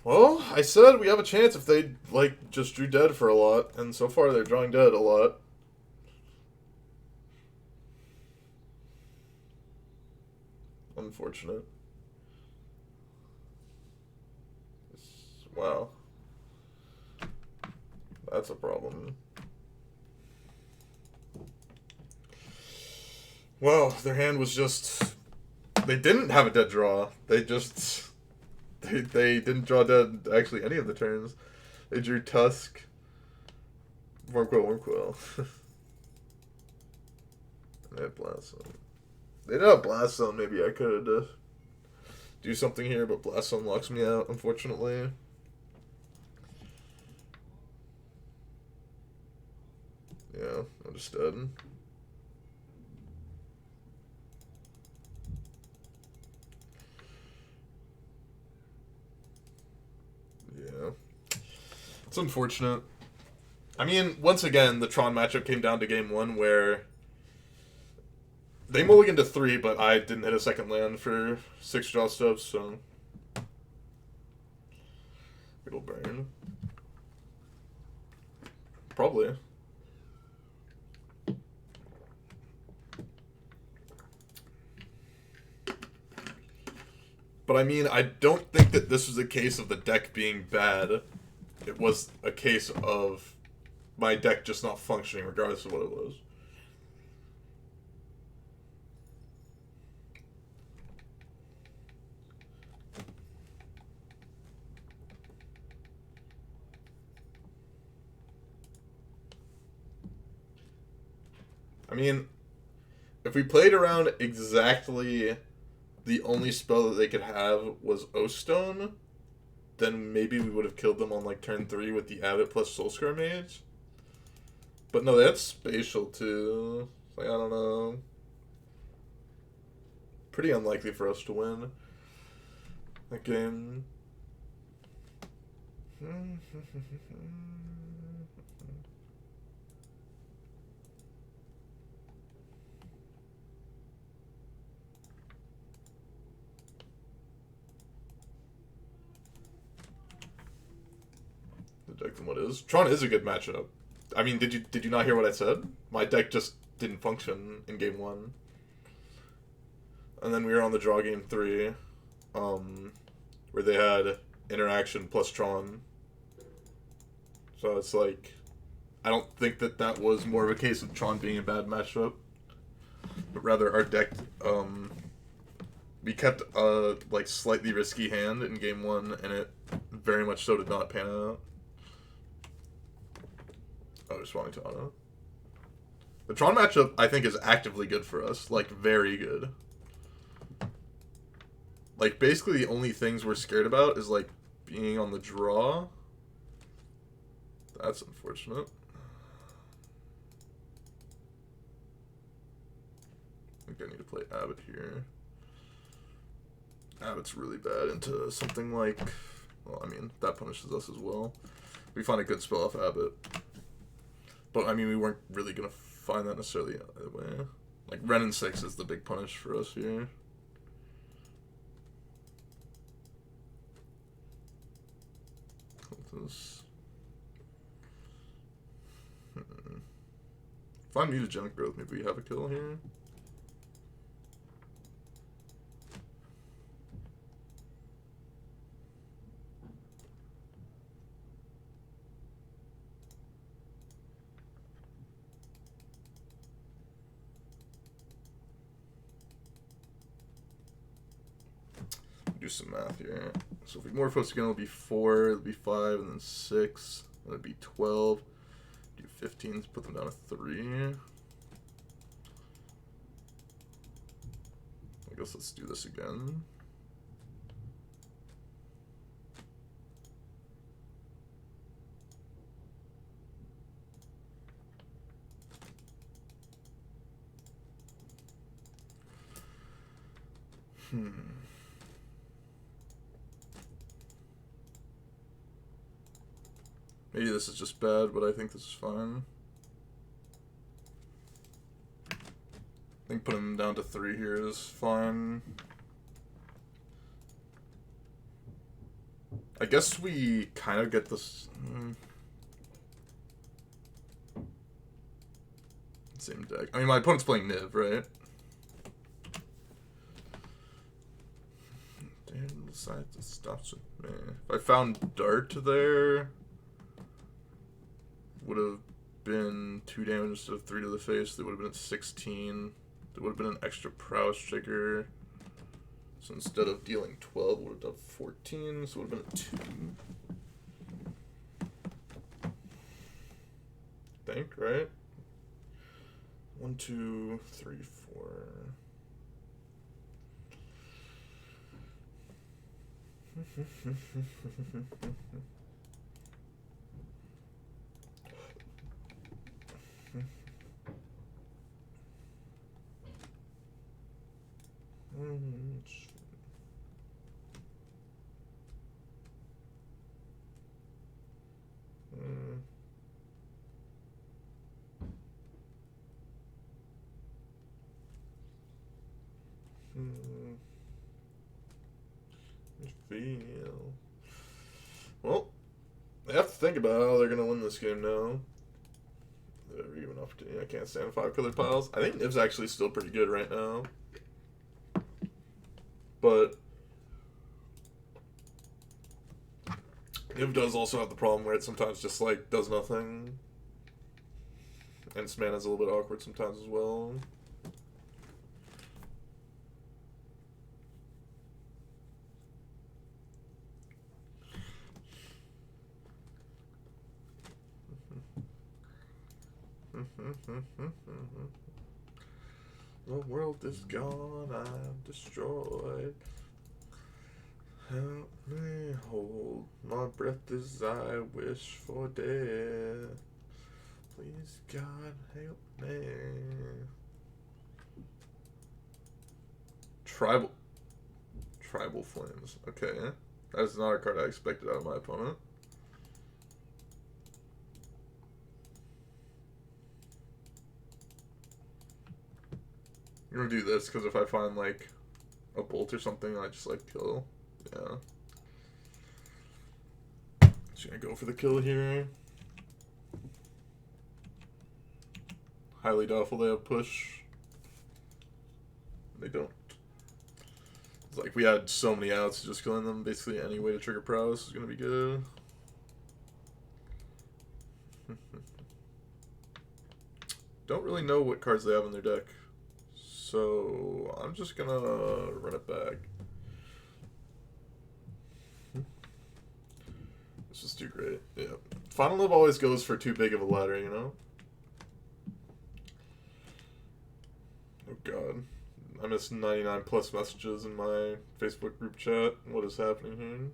Well, I said we have a chance if they, like, just drew dead for a lot, and so far they're drawing dead a lot. Unfortunate. Wow. That's a problem. Well, their hand was just... They didn't have a dead draw. They just... They didn't draw dead actually any of the turns. They drew Tusk. Wurmcoil. They had Blast Zone. They didn't have Blast Zone. Maybe I could do something here, but Blast Zone locks me out, unfortunately. Yeah, I'm just dead. Yeah. It's unfortunate. I mean, once again, the Tron matchup came down to game 1 where they mulliganed to 3, but I didn't hit a second land for 6 draw stubs, so it'll burn. Probably. But I mean, I don't think that this was a case of the deck being bad. It was a case of my deck just not functioning regardless of what it was. I mean, if we played around exactly the only spell that they could have was O-Stone, then maybe we would have killed them on like turn 3 with the Abbot plus Soulscar Mage. But no, that's spatial too. Like, I don't know. Pretty unlikely for us to win that game. The deck from what is. Tron is a good matchup. I mean, did you not hear what I said? My deck just didn't function in game 1. And then we were on the draw game 3, where they had interaction plus Tron. So it's like, I don't think that that was more of a case of Tron being a bad matchup, but rather our deck, we kept a like slightly risky hand in game 1, and it very much so did not pan out. Oh, responding to auto. The Tron matchup, I think, is actively good for us. Like, very good. Like, basically the only things we're scared about is, like, being on the draw. That's unfortunate. I think I need to play Abbot here. Abbot's really bad into something like... Well, I mean, that punishes us as well. We find a good spell off Abbot. But, I mean, we weren't really going to find that necessarily either way. Like, Ren and 6 is the big punish for us here. This. Find mutagenic growth, maybe we have a kill here. Do do some math here. So if we Morphos again, it'll be 4, it'll be 5, and then 6. That'd be 12. Do 15s, put them down to 3. I guess let's do this again. Maybe this is just bad, but I think this is fine. I think putting them down to 3 here is fine. I guess we kind of get this... Same deck. I mean, my opponent's playing Niv, right? Damn, decide to stop with me. If I found Dart there, would have been 2 damage instead of 3 to the face. They would have been at 16. There would have been an extra prowess trigger. So instead of dealing 12, would have done 14. So it would have been a 2. I think, right? 1, 2, 3, 4. Feel. Well, they have to think about how they're gonna win this game now. They're even opportunity. I can't stand 5 color piles. I think Niv's actually still pretty good right now, but Niv does also have the problem where it sometimes just like does nothing, and its mana's a little bit awkward sometimes as well. The world is gone, I'm destroyed. Help me hold my breath as I wish for death. Please, God, help me. Tribal Flames. Okay. That is not a card I expected out of my opponent. I'm gonna do this because if I find like a bolt or something, I just like kill. Yeah. Just gonna go for the kill here. Highly doubtful they have push. They don't. It's like we had so many outs, just killing them. Basically, any way to trigger prowess is gonna be good. Don't really know what cards they have in their deck. So, I'm just gonna run it back. Let's just do great. Yeah. Final Live always goes for too big of a ladder, you know? Oh god. I missed 99 plus messages in my Facebook group chat. What is happening here?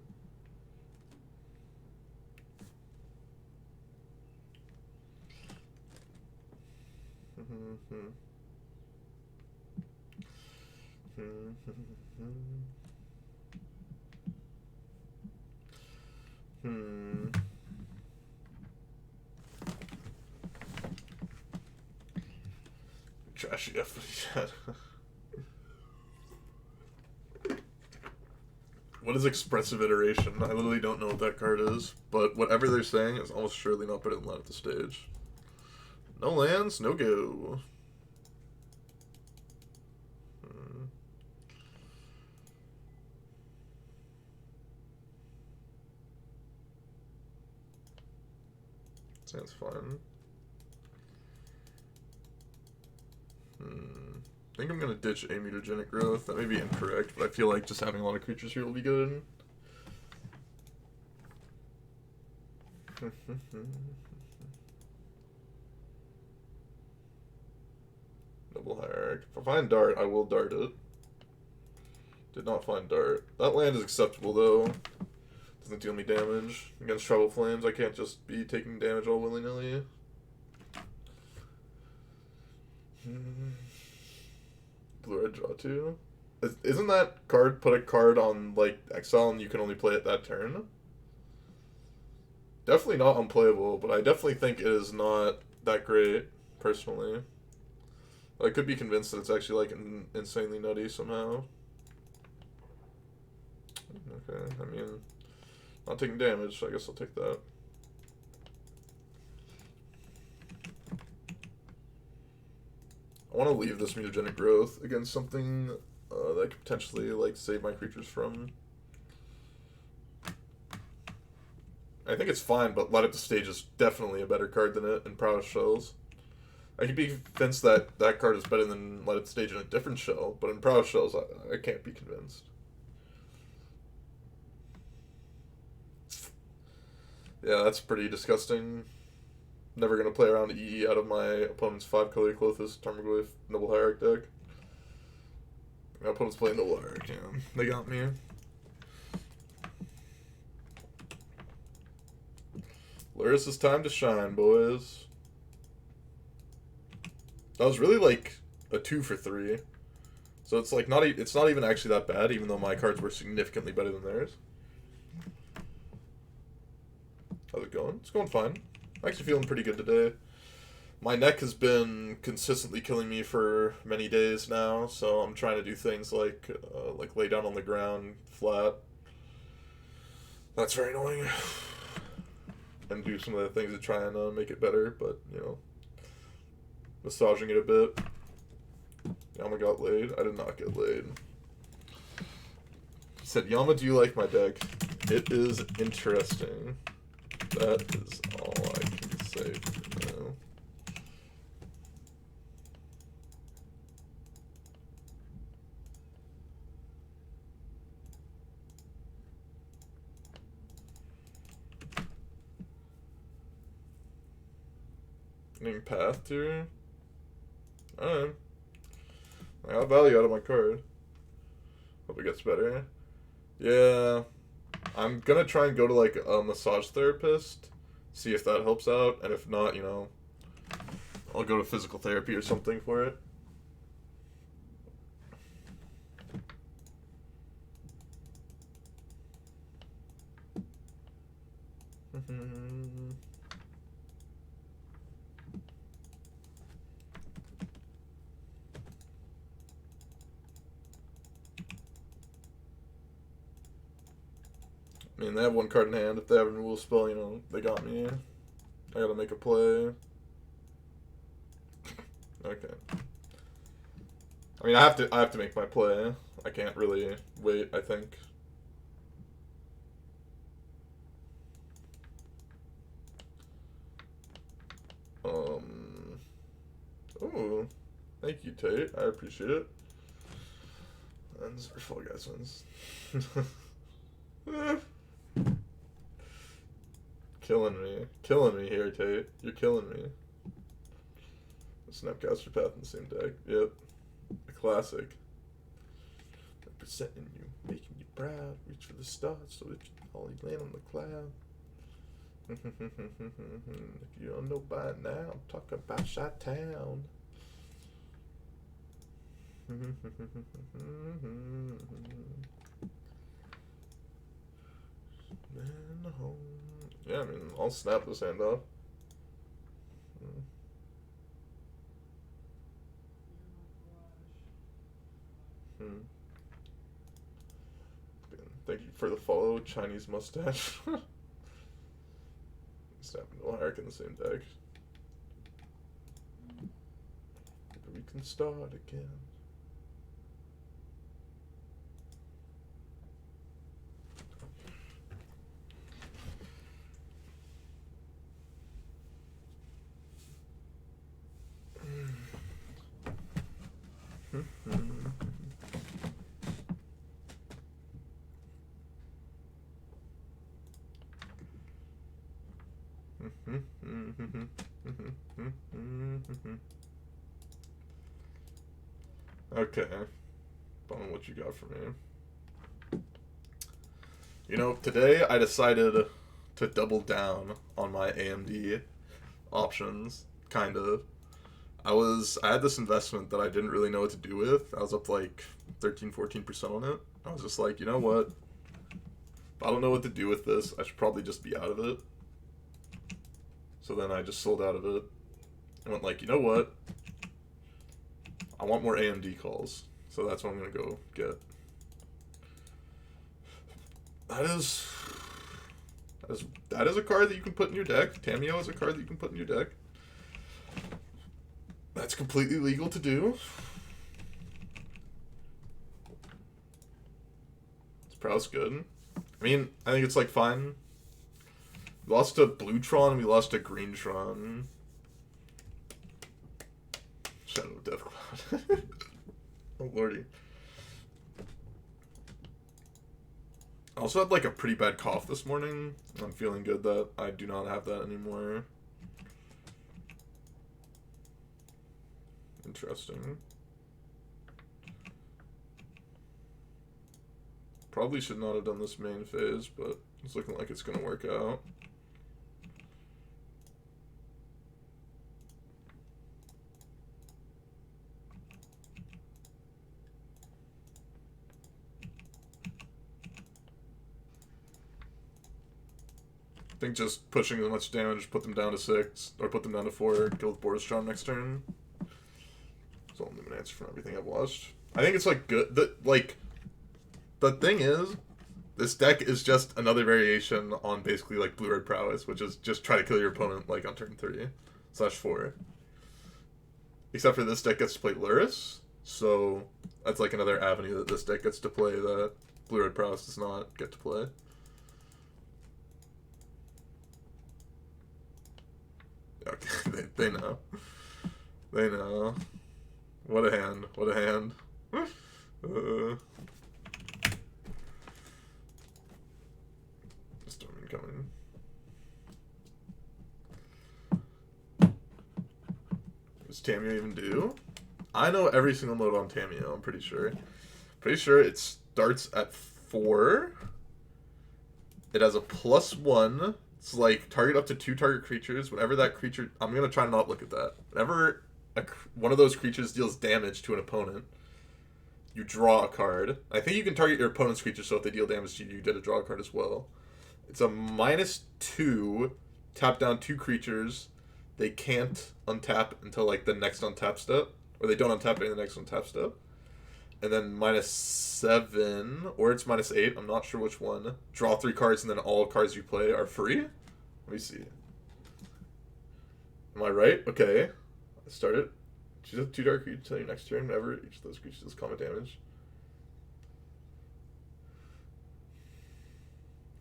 Trashy F. What is Expressive Iteration? I literally don't know what that card is, but whatever they're saying is almost surely not better than Land at the Stage. No lands, no go. Sounds fun. I think I'm gonna ditch a mutagenic growth. That may be incorrect, but I feel like just having a lot of creatures here will be good. Noble Hierarch. If I find Dart, I will dart it. Did not find Dart. That land is acceptable though. Doesn't deal me damage. Against Trouble Flames, I can't just be taking damage all willy-nilly. Blue Red draw 2. Isn't that card put a card on like exile and you can only play it that turn? Definitely not unplayable, but I definitely think it is not that great, personally. I could be convinced that it's actually like insanely nutty somehow. Okay, I mean, not taking damage, so I guess I'll take that. I want to leave this mutagenic growth against something that could potentially like save my creatures from. I think it's fine, but Light Up the Stage is definitely a better card than it in Prowess Shells. I could be convinced that that card is better than Light Up the Stage in a different shell, but in Prowess Shells, I can't be convinced. Yeah, that's pretty disgusting. Never gonna play around EE out of my opponent's 5-color Clothis Tarmogoyf Noble Hierarch deck. My opponent's playing Noble Hierarch, yeah. They got me. Luris' time to shine, boys. That was really like a 2 for 3. So it's like it's not even actually that bad, even though my cards were significantly better than theirs. How's it going? It's going fine. I'm actually feeling pretty good today. My neck has been consistently killing me for many days now, so I'm trying to do things like lay down on the ground flat. That's very annoying. And do some of the things to try and make it better, but, you know, massaging it a bit. Yama got laid. I did not get laid. He said, Yama, do you like my deck? It is interesting. That is all I can say for now. Getting Path to. Alright. I got value out of my card. Hope it gets better. Yeah. I'm gonna try and go to like a massage therapist, see if that helps out, and if not, you know, I'll go to physical therapy or something for it. I mean, they have one card in hand. If they have a removal spell, you know, they got me. I gotta make a play. Okay. I mean, I have to make my play. I can't really wait, I think. Ooh. Thank you, Tate. I appreciate it. And this is Fall Guys wins. Killing me here, Tate. You're killing me. Snapcaster Path in the same deck. Yep, a classic. Representing you, making you proud. Reach for the stars so that you only land on the cloud. If you don't know by now, I'm talking about Chi-Town. Yeah, I mean, I'll snap this hand off. Thank you for the follow, Chinese mustache. Snapping no hierarch in the same deck. We can start again. Okay. Bone, what you got for me? You know, today I decided to double down on my AMD options, kind of. I had this investment that I didn't really know what to do with. I was up like 13-14% on it. I was just like, you know what? If I don't know what to do with this, I should probably just be out of it. So then I just sold out of it. I went like, you know what? I want more AMD calls. So that's what I'm going to go get. That is a card that you can put in your deck. Tamiyo is a card that you can put in your deck. That's completely legal to do. It's Prowess good. I mean, I think it's like fine. We lost to blue Tron, we lost to green Tron. Shadow of Death Cloud. Oh lordy. I also had like a pretty bad cough this morning. I'm feeling good that I do not have that anymore. Interesting. Probably should not have done this main phase, but it's looking like it's going to work out. I think just pushing as much damage, put them down to 6, or put them down to 4, go with Boros Prowess next turn. It's all Luminancer from everything I've watched. I think it's like good. The thing is, this deck is just another variation on basically like Blue-Red Prowess, which is just try to kill your opponent like on turn 3/4. Except for this deck gets to play Luris, so that's like another avenue that this deck gets to play that Blue-Red Prowess does not get to play. Okay, they know. They know. What a hand. What a hand. Storm incoming. Does Tamiyo even do? I know every single mode on Tamiyo, I'm pretty sure. Pretty sure it starts at 4. It has a +1. It's like target up to 2 target creatures. Whenever that creature... I'm going to try not look at that. Whenever one of those creatures deals damage to an opponent, you draw a card. I think you can target your opponent's creatures, so if they deal damage to you, you get to draw a card as well. It's a -2. Tap down 2 creatures. They can't untap until like the next untap step. Or they don't untap during the next untap step. And then -7, or it's -8, I'm not sure which one. Draw 3 cards, and then all cards you play are free? Let me see. Am I right? Okay. Let's start it. Choose up 2 dark creatures until your next turn. Whenever each of those creatures does combat damage.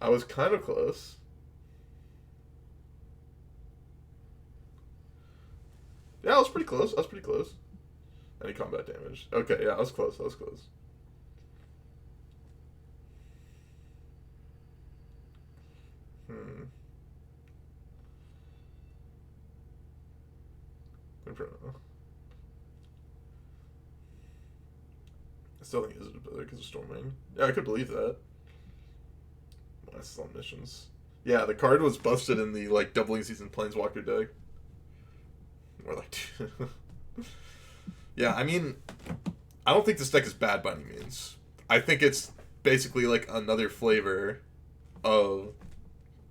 I was kind of close. Yeah, I was pretty close. Any combat damage. Okay, yeah, I was close. I still think it's better because of Stormwing. Yeah, I could believe that. Last on missions. Yeah, the card was busted in the like doubling season Planeswalker deck. Or like yeah, I mean, I don't think this deck is bad by any means. I think it's basically like another flavor of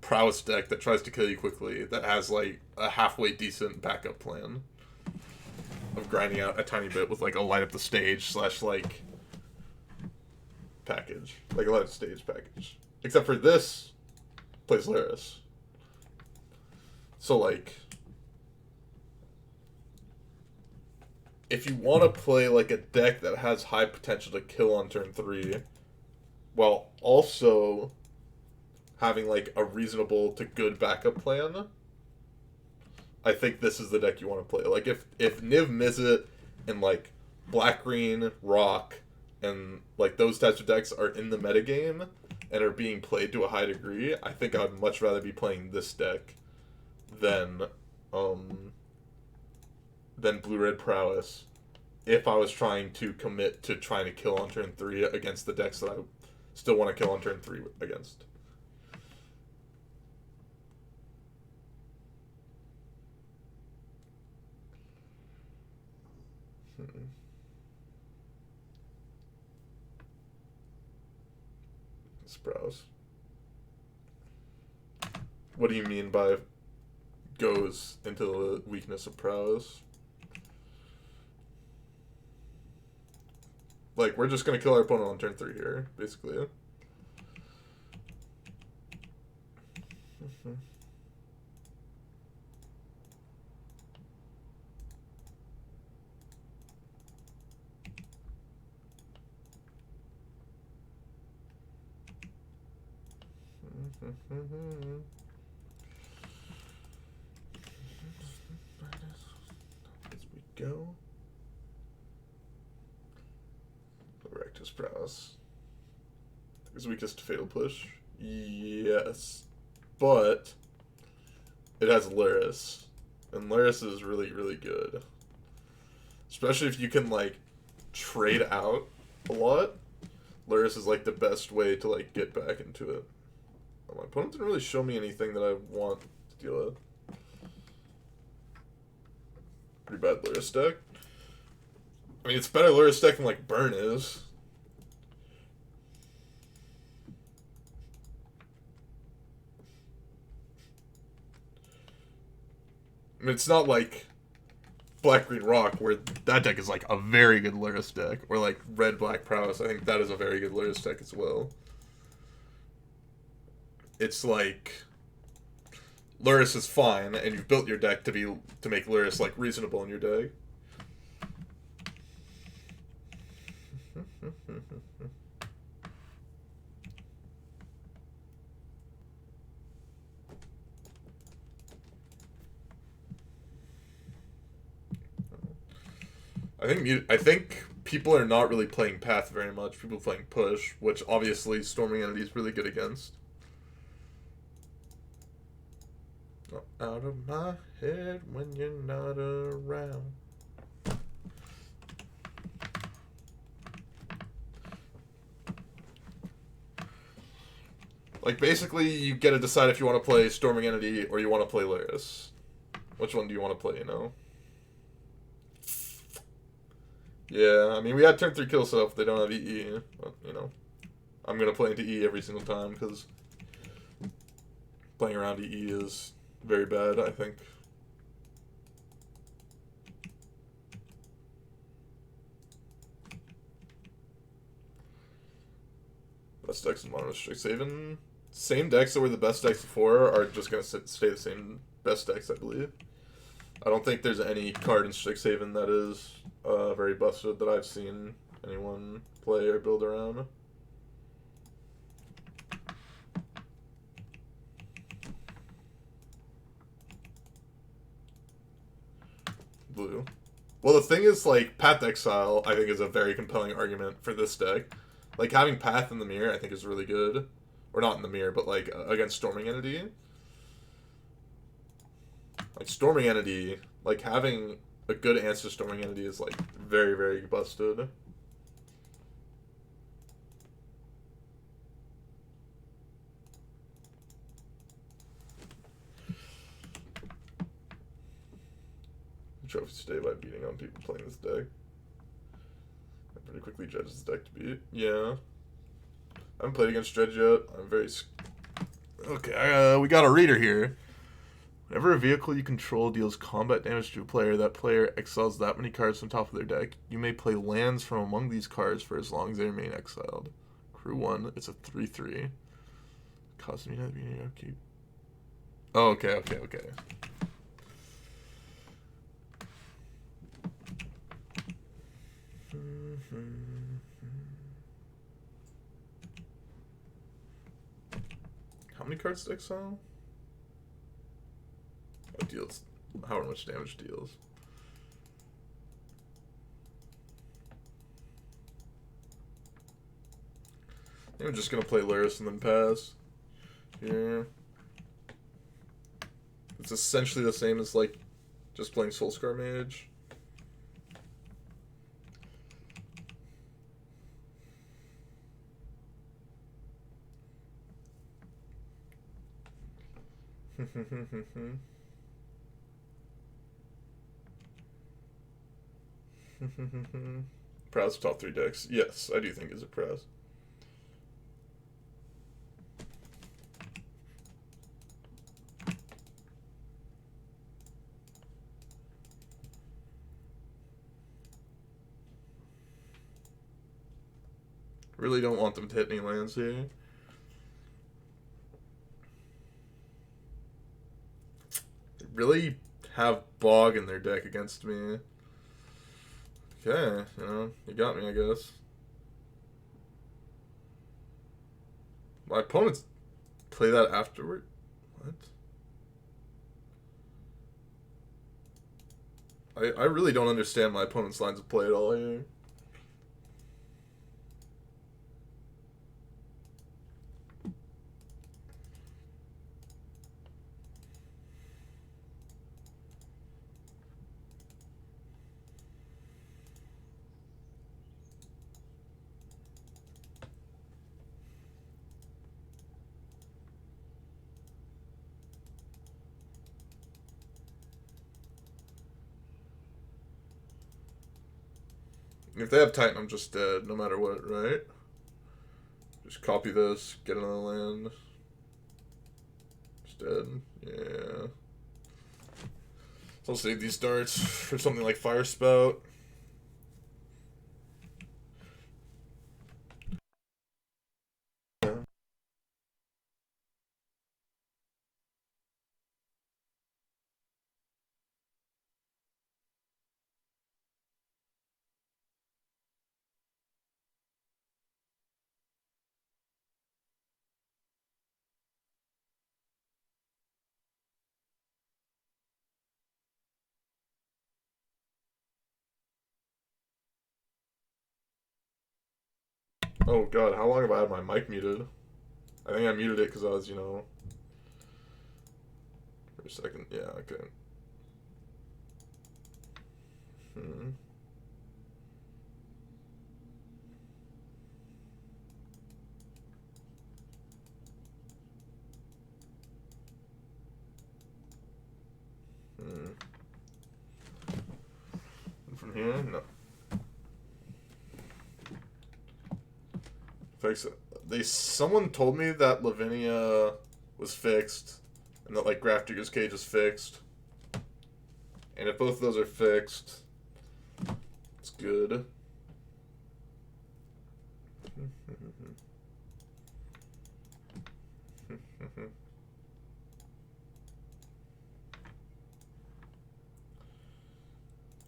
Prowess deck that tries to kill you quickly, that has like a halfway decent backup plan of grinding out a tiny bit with like a light up the stage / like package. Like a light up the stage package. Except for this plays Luris. So like, if you want to play like a deck that has high potential to kill on turn 3, while also having like a reasonable to good backup plan, I think this is the deck you want to play. Like if Niv-Mizzet and like black-green, rock, and like those types of decks are in the metagame and are being played to a high degree, I think I'd much rather be playing this deck than blue-red prowess if I was trying to commit to trying to kill on turn 3 against the decks that I still want to kill on turn 3 against. Browse. What do you mean by goes into the weakness of prowess? Like, we're just gonna kill our opponent on turn 3 here, basically. As we go. Rectus Prowess. Is weakest to Fatal Push? Yes. But it has Luris. And Luris is really, really good. Especially if you can, like, trade out a lot. Luris is, like, the best way to, like, get back into it. My opponent didn't really show me anything that I want to deal with. Pretty bad Luris deck. I mean, it's better Luris deck than, like, Burn is. I mean, it's not like Black-Green Rock, where that deck is, like, a very good Luris deck. Or, like, Red-Black Prowess. I think that is a very good Luris deck as well. It's like Luris is fine, and you've built your deck to make Luris like reasonable in your deck. I think people are not really playing Path very much. People are playing Push, which obviously Storming Entity is really good against. Out of my head when you're not around. Like, basically, you get to decide if you want to play Storming Entity or you want to play Luris. Which one do you want to play, you know? Yeah, I mean, we had turn 3 kill stuff. They don't have EE, but, you know. I'm going to play into E every single time, because playing around EE is very bad, I think. Best decks in Modern Strixhaven. Same decks that were the best decks before are just going to stay the same best decks, I believe. I don't think there's any card in Strixhaven that is very busted that I've seen anyone play or build around. Blue. Well, the thing is, like, Path Exile, I think, is a very compelling argument for this deck. Like, having Path in the mirror, I think, is really good. Or not in the mirror, but, like, against Storming Entity. Like, Storming Entity, like, having a good answer to Storming Entity is, like, very, very busted. Trophies today by beating on people playing this deck. I pretty quickly judge this deck to beat. Yeah. I haven't played against Dredge yet. I'm very... Okay, we got a reader here. Whenever a vehicle you control deals combat damage to a player, that player exiles that many cards from top of their deck. You may play lands from among these cards for as long as they remain exiled. Crew 1, it's a 3/3. Cost me not being upkeep. Oh, okay. How many cards to exile? What deals? However much damage deals. I'm just gonna play Luris and then pass. Here. It's essentially the same as like just playing Soulscar Mage. Prowess top 3 decks. Yes, I do think it's a Prowess. Really don't want them to hit any lands here. They really have Bog in their deck against me. Okay, you got me, I guess. My opponents play that afterward? What? I really don't understand my opponent's lines of play at all here. If they have Titan, I'm just dead, no matter what, right? Just copy this, get another land. Just dead. Yeah. So I'll save these darts for something like Fire Spout. Oh god, how long have I had my mic muted? I think I muted it because I was, for a second. Yeah, okay. And from here? No. Fix it. Someone told me that Lavinia was fixed, and that like Grafdigger's Cage is fixed. And if both of those are fixed, it's good.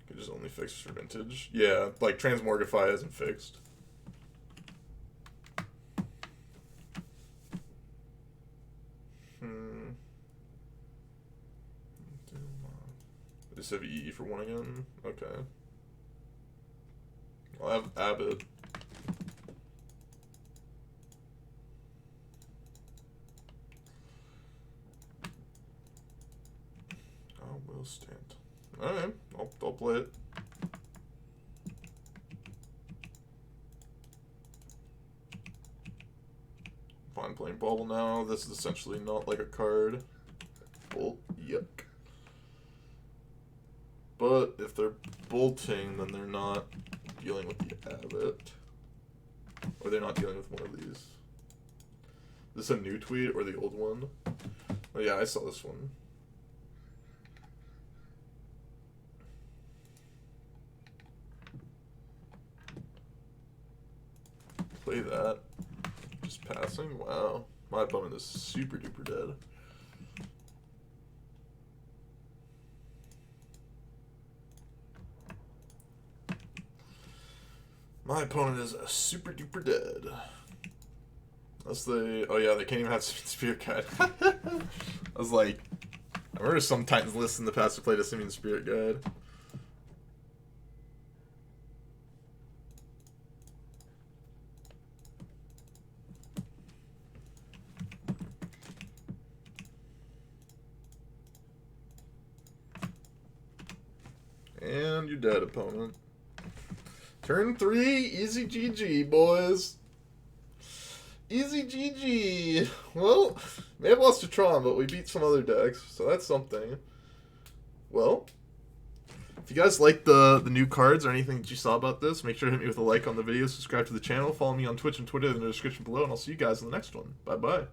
Could just only fix for vintage. Yeah, like Transmorgify isn't fixed. Just have EE for 1 again? Okay. I'll have Abbott. I will stand. Alright, I'll play it. Fine playing Bauble now. This is essentially not like a card. Bolt, yuck. But if they're bolting, then they're not dealing with the Abbott. Or they're not dealing with one of these. Is this a new tweet or the old one? Oh yeah, I saw this one. Play that. Just passing? Wow. My opponent is super duper dead. My opponent is super duper dead. Unless they... Oh yeah, they can't even have Spirit Guide. I was like... I remember some Titans list in the past who played a Simian Spirit Guide. and you're dead, opponent. Turn 3, easy GG, boys. Easy GG. Well, may have lost to Tron, but we beat some other decks, so that's something. Well, if you guys like the new cards or anything that you saw about this, make sure to hit me with a like on the video, subscribe to the channel, follow me on Twitch and Twitter in the description below, and I'll see you guys in the next one. Bye-bye.